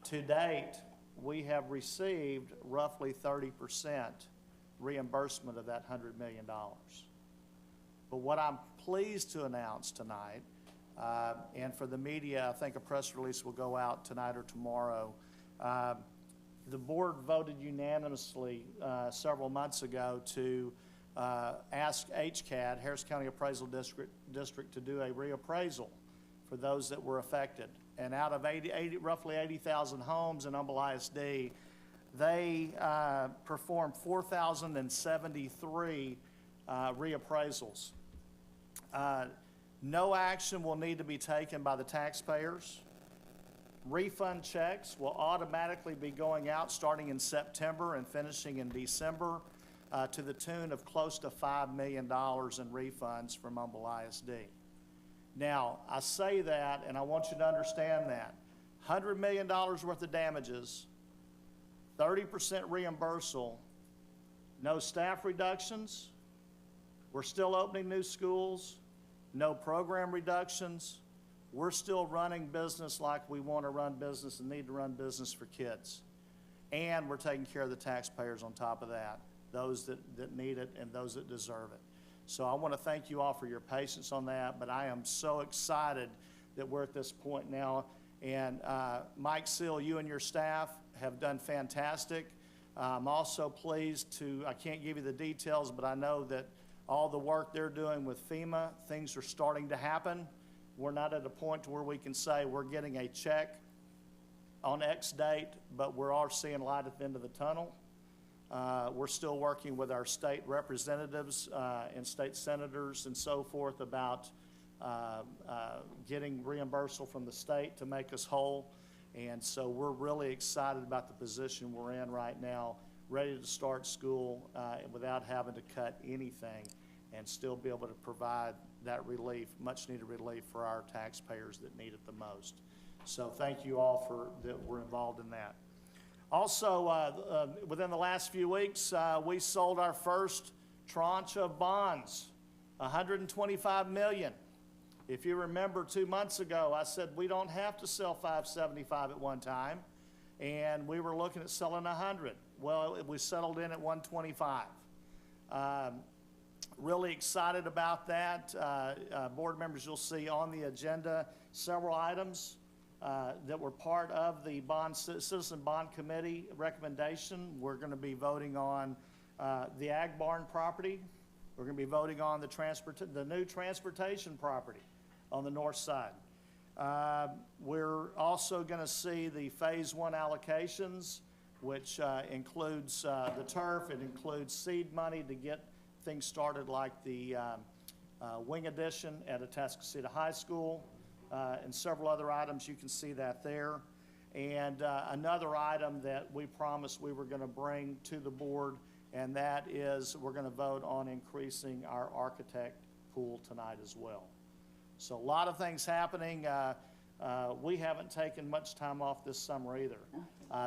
To date, we have received roughly 30% reimbursement of that $100 million. But what I'm pleased to announce tonight, and for the media, I think a press release will go out tonight or tomorrow. The board voted unanimously several months ago to ask HCAD, Harris County Appraisal District, to do a reappraisal for those that were affected. And out of roughly 80,000 homes in Humble ISD, they performed 4,073 reappraisals. No action will need to be taken by the taxpayers. Refund checks will automatically be going out starting in September and finishing in December to the tune of close to $5 million in refunds from Humble ISD. Now, I say that, and I want you to understand that. $100 million worth of damages, 30% reimbursal, no staff reductions. We're still opening new schools, no program reductions. We're still running business like we want to run business and need to run business for kids. And we're taking care of the taxpayers on top of that, those that need it and those that deserve it. So I want to thank you all for your patience on that, but I am so excited that we're at this point now. And Mike Seal, you and your staff have done fantastic. I'm also pleased to, I can't give you the details, but I know that all the work they're doing with FEMA, things are starting to happen. We're not at a point to where we can say we're getting a check on X date, but we're all seeing light at the end of the tunnel. We're still working with our state representatives and state senators and so forth about getting reimbursal from the state to make us whole. And so we're really excited about the position we're in right now, ready to start school without having to cut anything and still be able to provide that relief, much needed relief for our taxpayers that need it the most. So thank you all that were involved in that. Also, within the last few weeks, we sold our first tranche of bonds, $125 million. If you remember 2 months ago, I said we don't have to sell 575 at one time, and we were looking at selling 100. Well, we settled in at 125. Really excited about that. Board members, you'll see on the agenda several items that were part of the Citizen Bond Committee recommendation. We're going to be voting on the Ag Barn property. We're going to be voting on the new transportation property on the north side. We're also going to see the Phase 1 allocations, which includes the turf. It includes seed money to get things started like the wing addition at Atascocita High School. And several other items, you can see that there. And another item that we promised we were going to bring to the board, and that is we're going to vote on increasing our architect pool tonight as well. So a lot of things happening. We haven't taken much time off this summer either.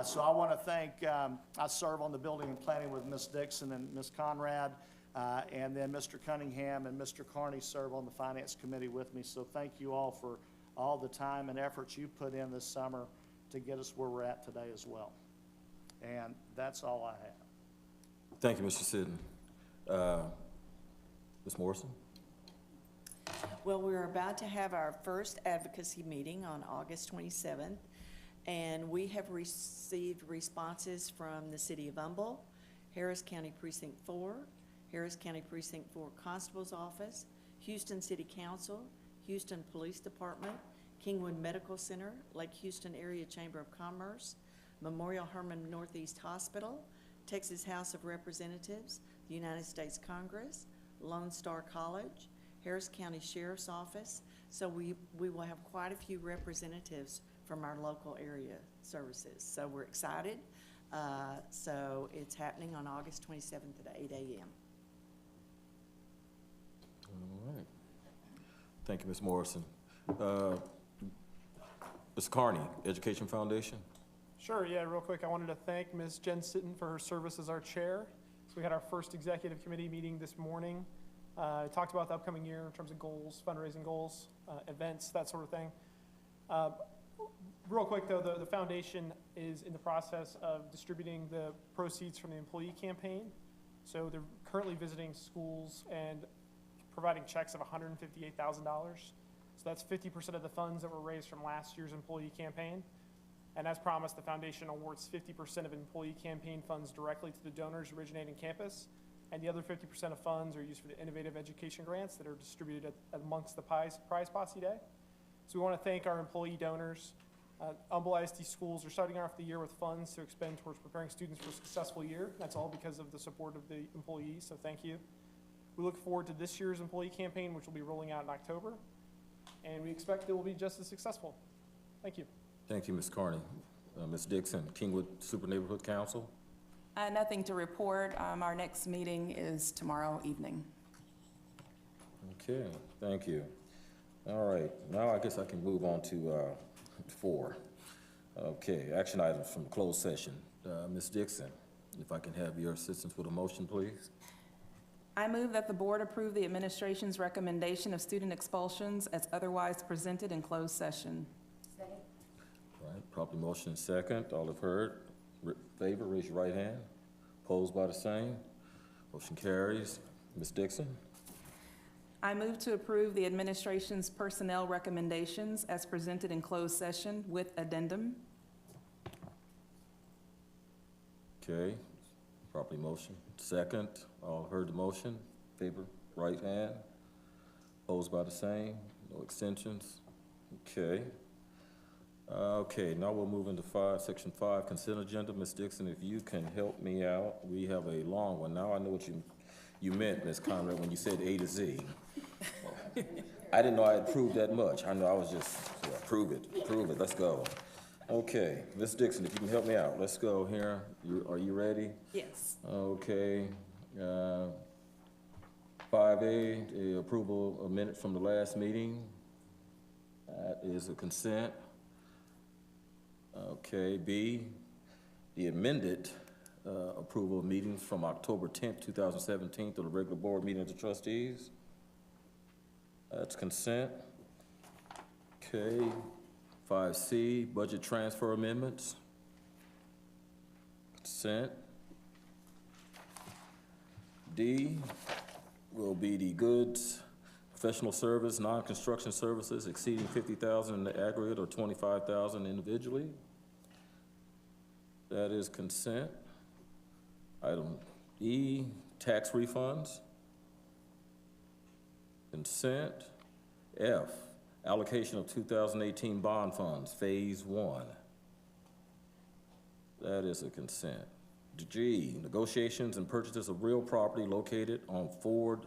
So I want to thank, I serve on the building and planning with Ms. Dixon and Ms. Conrad, and then Mr. Cunningham and Mr. Carney serve on the finance committee with me. So thank you all for all the time and efforts you put in this summer to get us where we're at today as well. And that's all I have. Thank you, Mr. Sidden. Ms. Morrison? Well, we're about to have our first advocacy meeting on August 27th, and we have received responses from the City of Humble, Harris County Precinct 4, Harris County Precinct 4 Constable's Office, Houston City Council, Houston Police Department, Kingwood Medical Center, Lake Houston Area Chamber of Commerce, Memorial Hermann Northeast Hospital, Texas House of Representatives, the United States Congress, Lone Star College, Harris County Sheriff's Office. So we will have quite a few representatives from our local area services. So we're excited. So it's happening on August 27th at 8 a.m. All right. Thank you, Ms. Morrison. Mr. Carney, Education Foundation. Sure, yeah, real quick, I wanted to thank Ms. Jen Sitton for her service as our chair. So we had our first executive committee meeting this morning. Talked about the upcoming year in terms of goals, fundraising goals, events, that sort of thing. Real quick though, the foundation is in the process of distributing the proceeds from the employee campaign. So they're currently visiting schools and providing checks of $158,000. So that's 50% of the funds that were raised from last year's employee campaign. And as promised, the foundation awards 50% of employee campaign funds directly to the donors originating campus. And the other 50% of funds are used for the innovative education grants that are distributed amongst the prize posse day. So we want to thank our employee donors. Humble ISD schools are starting off the year with funds to expend towards preparing students for a successful year. That's all because of the support of the employees, so thank you. We look forward to this year's employee campaign, which will be rolling out in October. And we expect it will be just as successful. Thank you. Thank you, Ms. Carney. Ms. Dixon, Kingwood Super Neighborhood Council. Nothing to report. Our next meeting is tomorrow evening. Okay, thank you. All right, now I guess I can move on to 4. Okay, action items from closed session. Ms. Dixon, if I can have your assistance with a motion, please. I move that the board approve the administration's recommendation of student expulsions as otherwise presented in closed session. Second. All right, properly motion second. All have heard. Favor, raise your right hand. Opposed by the same. Motion carries. Ms. Dixon. I move to approve the administration's personnel recommendations as presented in closed session with addendum. Okay, properly motion second. All heard the motion. Favor, right hand. Opposed by the same. No extensions. Okay. Okay, now we'll move into section 5, consent agenda. Ms. Dixon, if you can help me out, we have a long one. Now I know what you meant, Ms. Conrad, when you said A to Z. I didn't know I had proved that much. I know I was just, yeah, prove it, let's go. Okay, Ms. Dixon, if you can help me out, let's go here. Are you ready? Yes. Okay. 5A, the approval of minutes from the last meeting. That is a consent. Okay, B, the amended approval of meetings from October 10th, 2017 to the regular board meeting of the trustees. That's consent. Okay, 5C, budget transfer amendments. Consent. D will be the goods, professional service, non-construction services exceeding $50,000 in the aggregate or $25,000 individually. That is consent. Item E, tax refunds. Consent. F, allocation of 2018 bond funds, phase 1. That is a consent. G, negotiations and purchases of real property located on Ford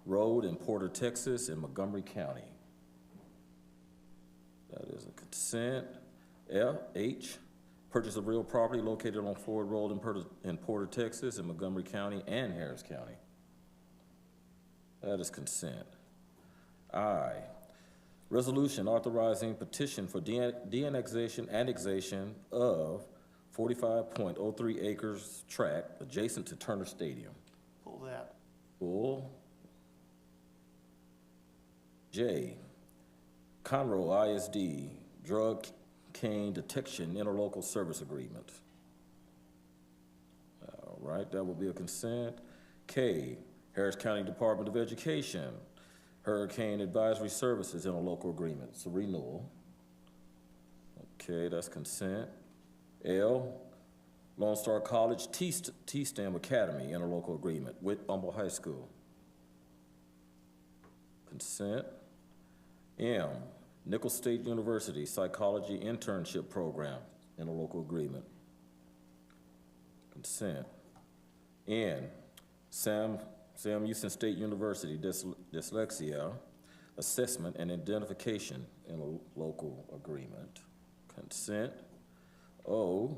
Road in Porter, Texas in Montgomery County. That is a consent. H, purchase of real property located on Ford Road in Porter, Texas in Montgomery County and Harris County. That is consent. I, Resolution authorizing petition for annexation of 45.03 acres tract adjacent to Turner Stadium. Pull that. Pull. J, Conroe ISD Drug Cane Detection Interlocal Service Agreement. All right, that will be a consent. K, Harris County Department of Education Hurricane Advisory Services Interlocal Agreement. It's a renewal. Okay, that's consent. L, Lone Star College T-STEM Academy Interlocal Agreement with Humble High School. Consent. M, Nicholls State University Psychology Internship Program Interlocal Agreement. Consent. N, Sam Houston State University Dyslexia Assessment and Identification Interlocal Agreement. Consent. O,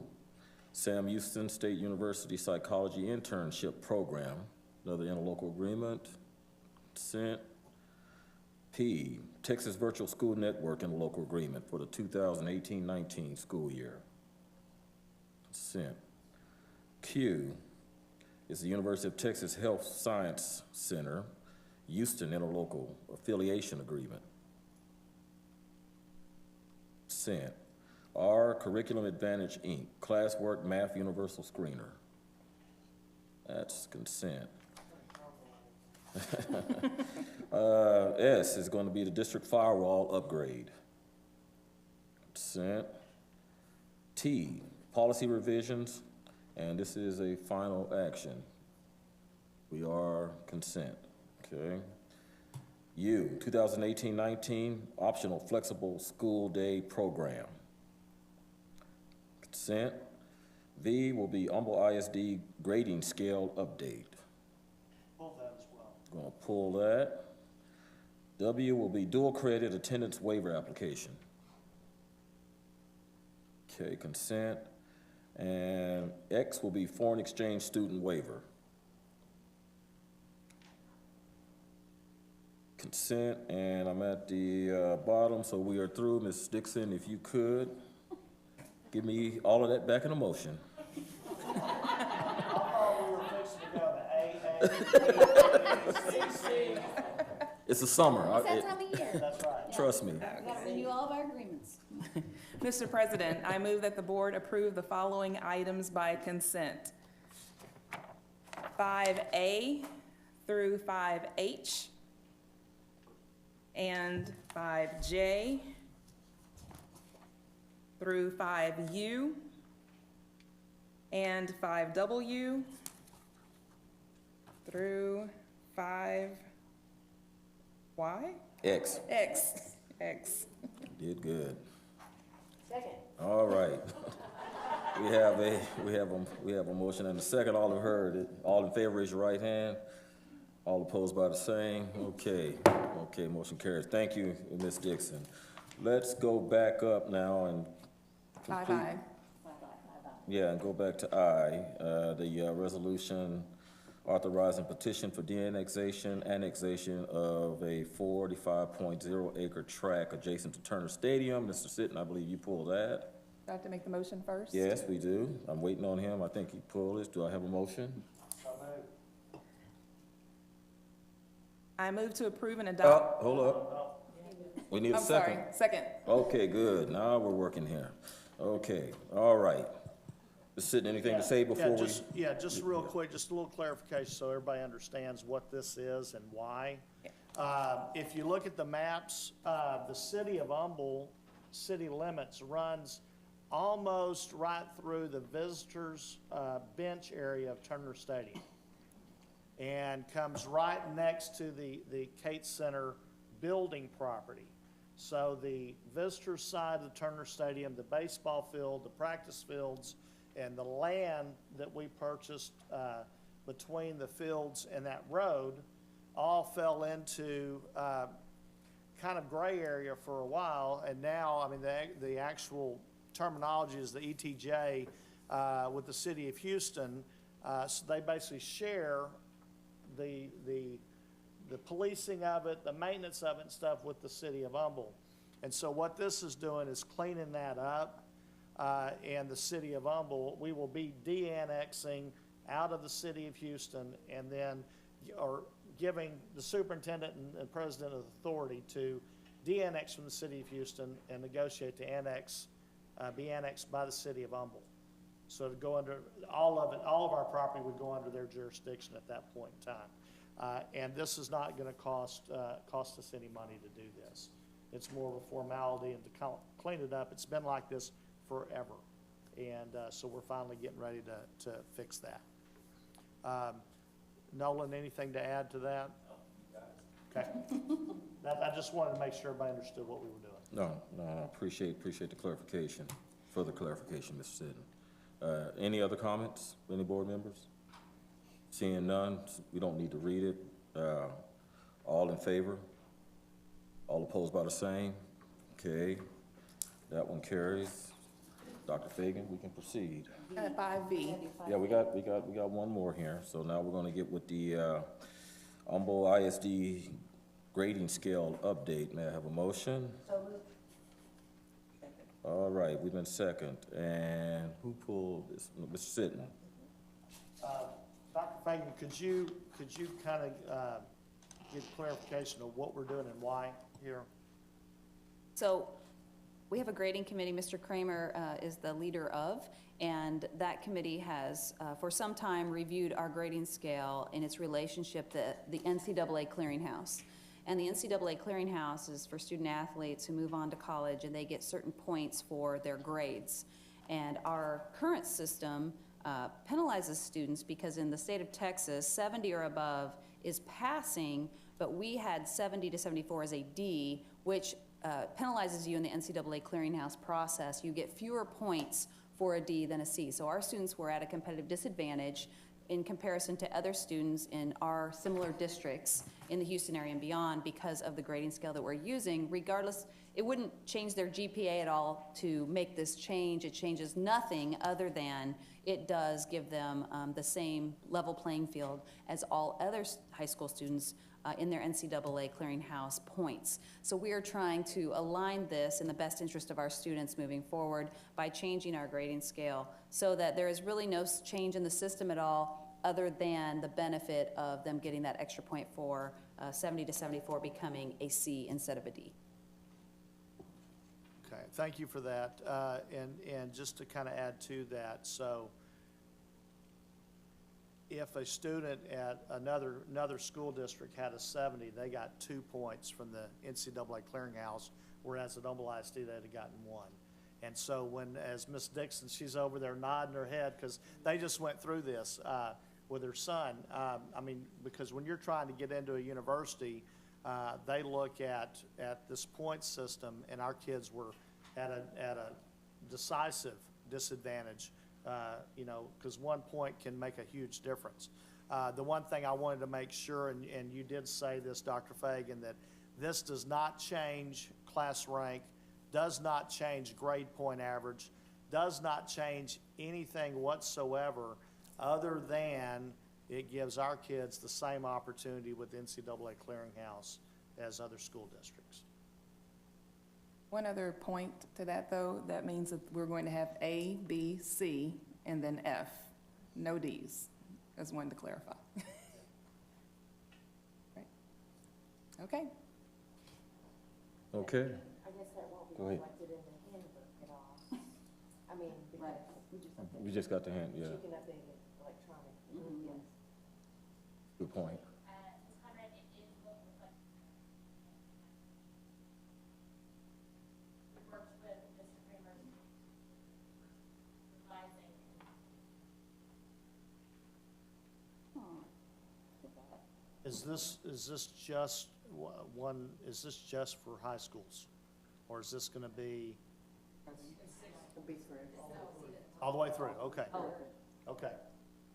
Sam Houston State University Psychology Internship Program, another interlocal agreement. Consent. P, Texas Virtual School Network interlocal agreement for the 2018-19 school year. Consent. Q is the University of Texas Health Science Center Houston interlocal affiliation agreement. Consent. R, Curriculum Advantage, Inc., Classwork Math Universal Screener. That's consent. S is going to be the district firewall upgrade. Consent. T, policy revisions, and this is a final action. We are consent, okay? U, 2018-19 optional flexible school day program. Consent. V will be Humble ISD grading scale update. Pull that as well. Gonna pull that. W will be dual credit attendance waiver application. Okay, consent. And X will be foreign exchange student waiver. Consent, and I'm at the bottom, so we are through. Ms. Dixon, if you could, give me all of that back in a motion. I thought we were fixing to go to A, C, It's the summer. It's that time of year. That's right. Trust me. We gotta renew all of our agreements. Mr. President, I move that the board approve the following items by consent. 5A through 5H and 5J through 5U and 5W through 5Y? X. X. Did good. Second. All right. We have a motion and a second. All have heard it. All in favor, raise your right hand. All opposed by the same. Okay. Okay, motion carries. Thank you, Ms. Dixon. Let's go back up now and complete. 5I. Yeah, and go back to I, the resolution authorizing petition for annexation of a 45.0 acre tract adjacent to Turner Stadium. Mr. Sitton, I believe you pulled that. Do I have to make the motion first? Yes, we do. I'm waiting on him. I think he pulled it. Do I have a motion? I move to approve and adopt. Hold up. We need a I'm second. sorry, second. Okay, good. Now we're working here. Okay, all right. Mr. Sitton, anything to say before we? Just real quick, just a little clarification so everybody understands what this is and why. If you look at the maps, the city of Humble, city limits runs almost right through the visitors' bench area of Turner Stadium and comes right next to the Cates Center building property. So the visitors' side of the Turner Stadium, the baseball field, the practice fields, and the land that we purchased between the fields and that road all fell into kind of gray area for a while. And now, I mean, the actual terminology is the ETJ with the city of Houston. So they basically share the the policing of it, the maintenance of it and stuff with the city of Humble. And so what this is doing is cleaning that up, and the city of Humble, we will be de-annexing out of the city of Houston, and then, or giving the superintendent and president of the authority to de-annex from the city of Houston and negotiate to annex, be annexed by the city of Humble. So to go under, all of our property would go under their jurisdiction at that point in time. And this is not gonna cost us any money to do this. It's more of a formality, and to clean it up, it's been like this forever. And so we're finally getting ready to fix that. Nolan, anything to add to that? Okay. I just wanted to make sure everybody understood what we were doing. No, I appreciate the clarification, further clarification, Mr. Sitton. Any other comments, any board members? Seeing none, we don't need to read it. All in favor? All opposed by the same? Okay, that one carries. Dr. Fagan, we can proceed. 5B. Yeah, we got one more here. So now we're gonna get with the Humble ISD grading scale update. May I have a motion? All right, we've been second. And who pulled this? Mr. Sitton. Dr. Fagan, could you kind of give clarification of what we're doing and why here? So we have a grading committee Mr. Kramer is the leader of, and that committee has for some time reviewed our grading scale in its relationship to the NCAA Clearinghouse. And the NCAA Clearinghouse is for student athletes who move on to college, and they get certain points for their grades. And our current system penalizes students because in the state of Texas, 70 or above is passing, but we had 70 to 74 as a D, which penalizes you in the NCAA Clearinghouse process. You get fewer points for a D than a C. So our students were at a competitive disadvantage in comparison to other students in our similar districts in the Houston area and beyond because of the grading scale that we're using. Regardless, it wouldn't change their GPA at all to make this change. It changes nothing other than it does give them the same level playing field as all other high school students in their NCAA Clearinghouse points. So we are trying to align this in the best interest of our students moving forward by changing our grading scale so that there is really no change in the system at all other than the benefit of them getting that extra point for 70 to 74 becoming a C instead of a D. Okay, thank you for that. And just to kind of add to that, so if a student at another school district had a 70, they got 2 points from the NCAA Clearinghouse, whereas at Humble ISD they'd have gotten 1. And so when, as Ms. Dixon, she's over there nodding her head because they just went through this with her son. I mean, because when you're trying to get into a university, they look at this point system, and our kids were at a decisive disadvantage. You know, because 1 point can make a huge difference. The one thing I wanted to make sure, and you did say this, Dr. Fagan, that this does not change class rank, does not change grade point average, does not change anything whatsoever other than it gives our kids the same opportunity with NCAA Clearinghouse as other school districts. One other point to that, though, that means that we're going to have A, B, C, and then F. No Ds. Just wanted to clarify. Right. Okay. Okay. I guess that won't be Go ahead. reflected in the handbook at all. I mean, because We just got the hand, yeah. she can update it electronically. Yes. Good point. Is this just one, is this just for high schools? Or is this gonna be all the way through? Okay. Okay.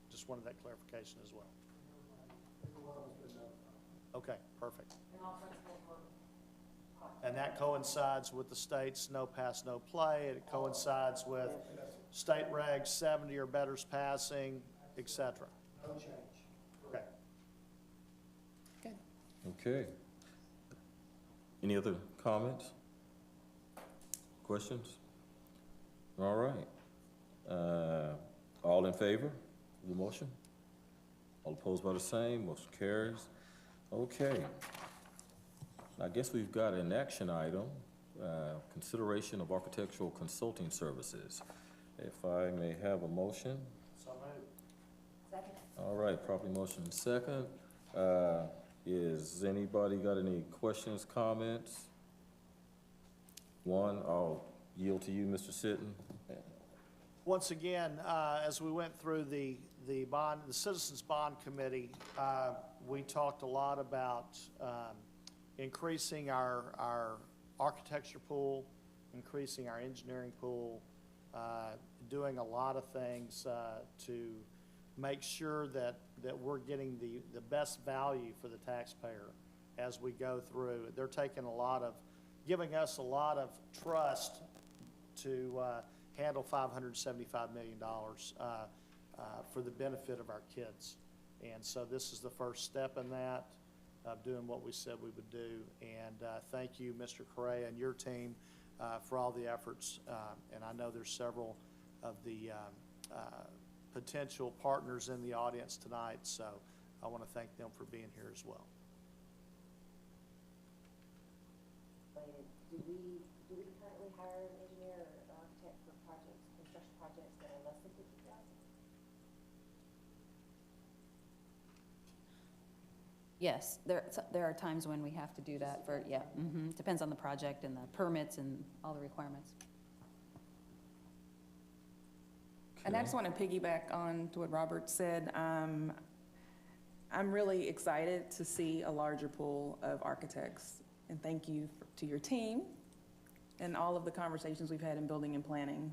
Just wanted that clarification as well. Okay, perfect. And that coincides with the state's no pass, no play. It coincides with state regs 70 or better's passing, et cetera. No change. Okay. Okay. Any other comments? Questions? All right. All in favor of the motion? All opposed by the same, motion carries. Okay. I guess we've got an action item, consideration of architectural consulting services. If I may have a motion. So moved. Second. All right, properly motion second. Is anybody got any questions, comments? One, I'll yield to you, Mr. Sitton. Once again, as we went through the Citizens Bond Committee, we talked a lot about increasing our architecture pool, increasing our engineering pool, doing a lot of things to make sure that we're getting the best value for the taxpayer as we go through. They're giving us a lot of trust to handle $575 million for the benefit of our kids. And so this is the first step in that, of doing what we said we would do. And thank you, Mr. Correa, and your team for all the efforts. And I know there's several of the potential partners in the audience tonight, so I want to thank them for being here as well. Do we currently hire an engineer or architect for projects, construction projects that are less than 50,000? Yes, there are times when we have to do that for, yeah, depends on the project and the permits and all the requirements. And I just want to piggyback on to what Robert said. I'm really excited to see a larger pool of architects. And thank you to your team and all of the conversations we've had in building and planning.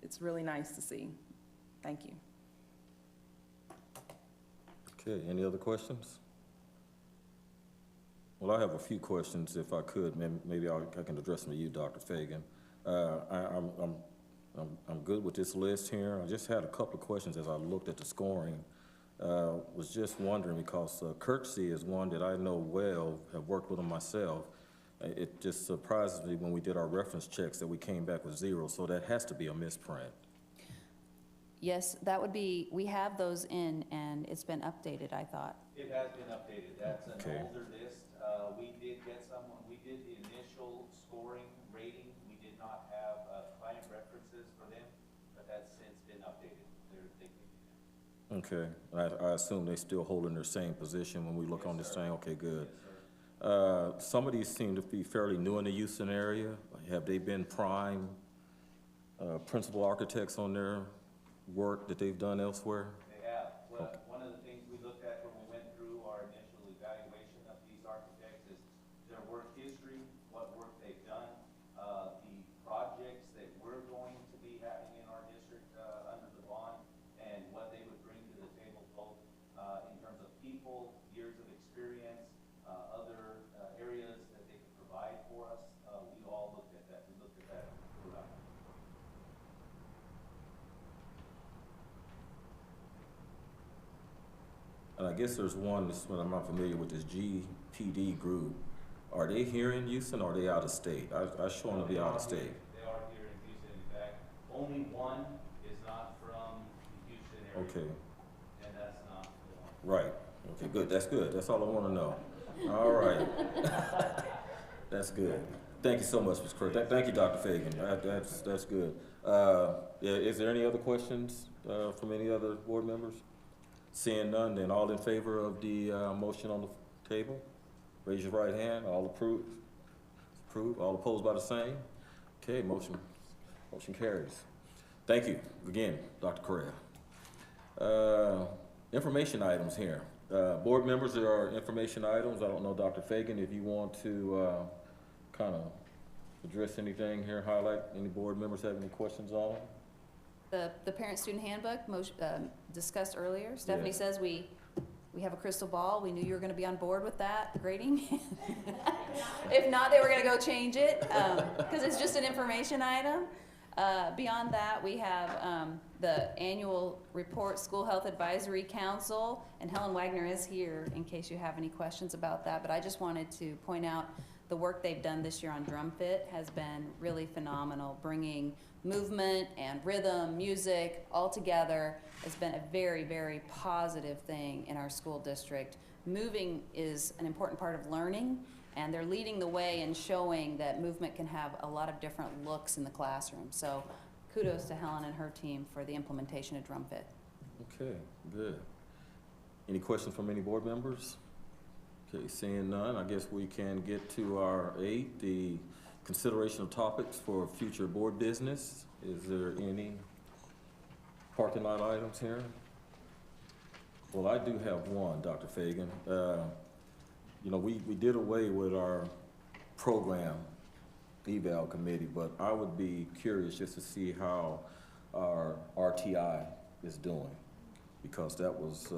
It's really nice to see. Thank you. Okay, any other questions? Well, I have a few questions, if I could. Maybe I can address them to you, Dr. Fagan. I'm good with this list here. I just had a couple of questions as I looked at the scoring. Was just wondering, because Kirksey is one that I know well, have worked with him myself. It just surprises me when we did our reference checks that we came back with 0, so that has to be a misprint. Yes, that would be, we have those in, and it's been updated, I thought. It has been updated. That's an Okay. older list. We did get someone, we did the initial scoring rating. We did not have client references for them, but that's since been updated. Okay, I assume they still holding their same position when we look on this thing. Okay, good. Some of these seem to be fairly new in the Houston area. Have they been prime principal architects on their work that they've done elsewhere? They have. Well, one of the things we looked at when we went through our initial evaluation of these architects is their work history, what work they've done, the projects that we're going to be having in our district under the bond, and what they would bring to the table, both in terms of people, years of experience, other areas that they could provide for us. We all looked at that. We looked at that throughout. And I guess there's one, this one I'm not familiar with, this GPD group. Are they here in Houston or are they out of state? I show them to be out of state. They are here in Houston. In fact, only one is not from the Houston area. Okay, And that's not the one. right. Okay, good. That's good. That's all I want to know. All right. That's good. Thank you so much, Ms. Kerr. Thank you, Dr. Fagan. That's good. Yeah, is there any other questions from any other board members? Seeing none, then all in favor of the motion on the table? Raise your right hand. All approve? Approve. All opposed by the same? Okay, motion carries. Thank you again, Dr. Correa. Information items here. Board members, there are information items. I don't know, Dr. Fagan, if you want to kind of address anything here, highlight any board members have any questions on it? The parent-student handbook, discussed earlier. Stephanie Yeah. says we have a crystal ball. We knew you were going to be on board with that grading. If not, they were going to go change it because it's just an information item. Beyond that, we have the annual report, School Health Advisory Council, and Helen Wagner is here in case you have any questions about that. But I just wanted to point out the work they've done this year on Drum Fit has been really phenomenal. Bringing movement and rhythm, music all together has been a very, very positive thing in our school district. Moving is an important part of learning, and they're leading the way and showing that movement can have a lot of different looks in the classroom. So kudos to Helen and her team for the implementation of Drum Fit. Okay, good. Any questions from any board members? Okay, seeing none, I guess we can get to our 8, the consideration of topics for future board business. Is there any parking lot items here? Well, I do have one, Dr. Fagan. You know, we did away with our program eval committee, but I would be curious just to see how our RTI is doing, because that was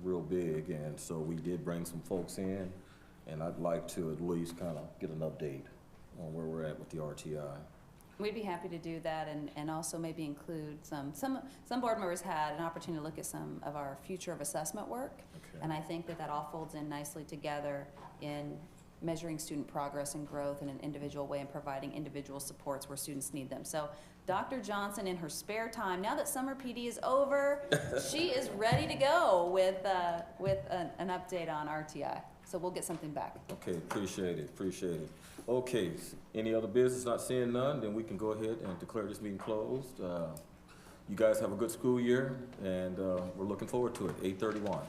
real big, and so we did bring some folks in, and I'd like to at least kind of get an update on where we're at with the RTI. We'd be happy to do that, and also maybe include some board members had an opportunity to look at some of our future of assessment work. Okay. And I think that all folds in nicely together in measuring student progress and growth in an individual way and providing individual supports where students need them. So Dr. Johnson, in her spare time, now that summer PD is over, she is ready to go with an update on RTI. So we'll get something back. Okay, appreciate it, appreciate it. Okay, any other business? Not seeing none, then we can go ahead and declare this meeting closed. You guys have a good school year, and we're looking forward to it, 8/31.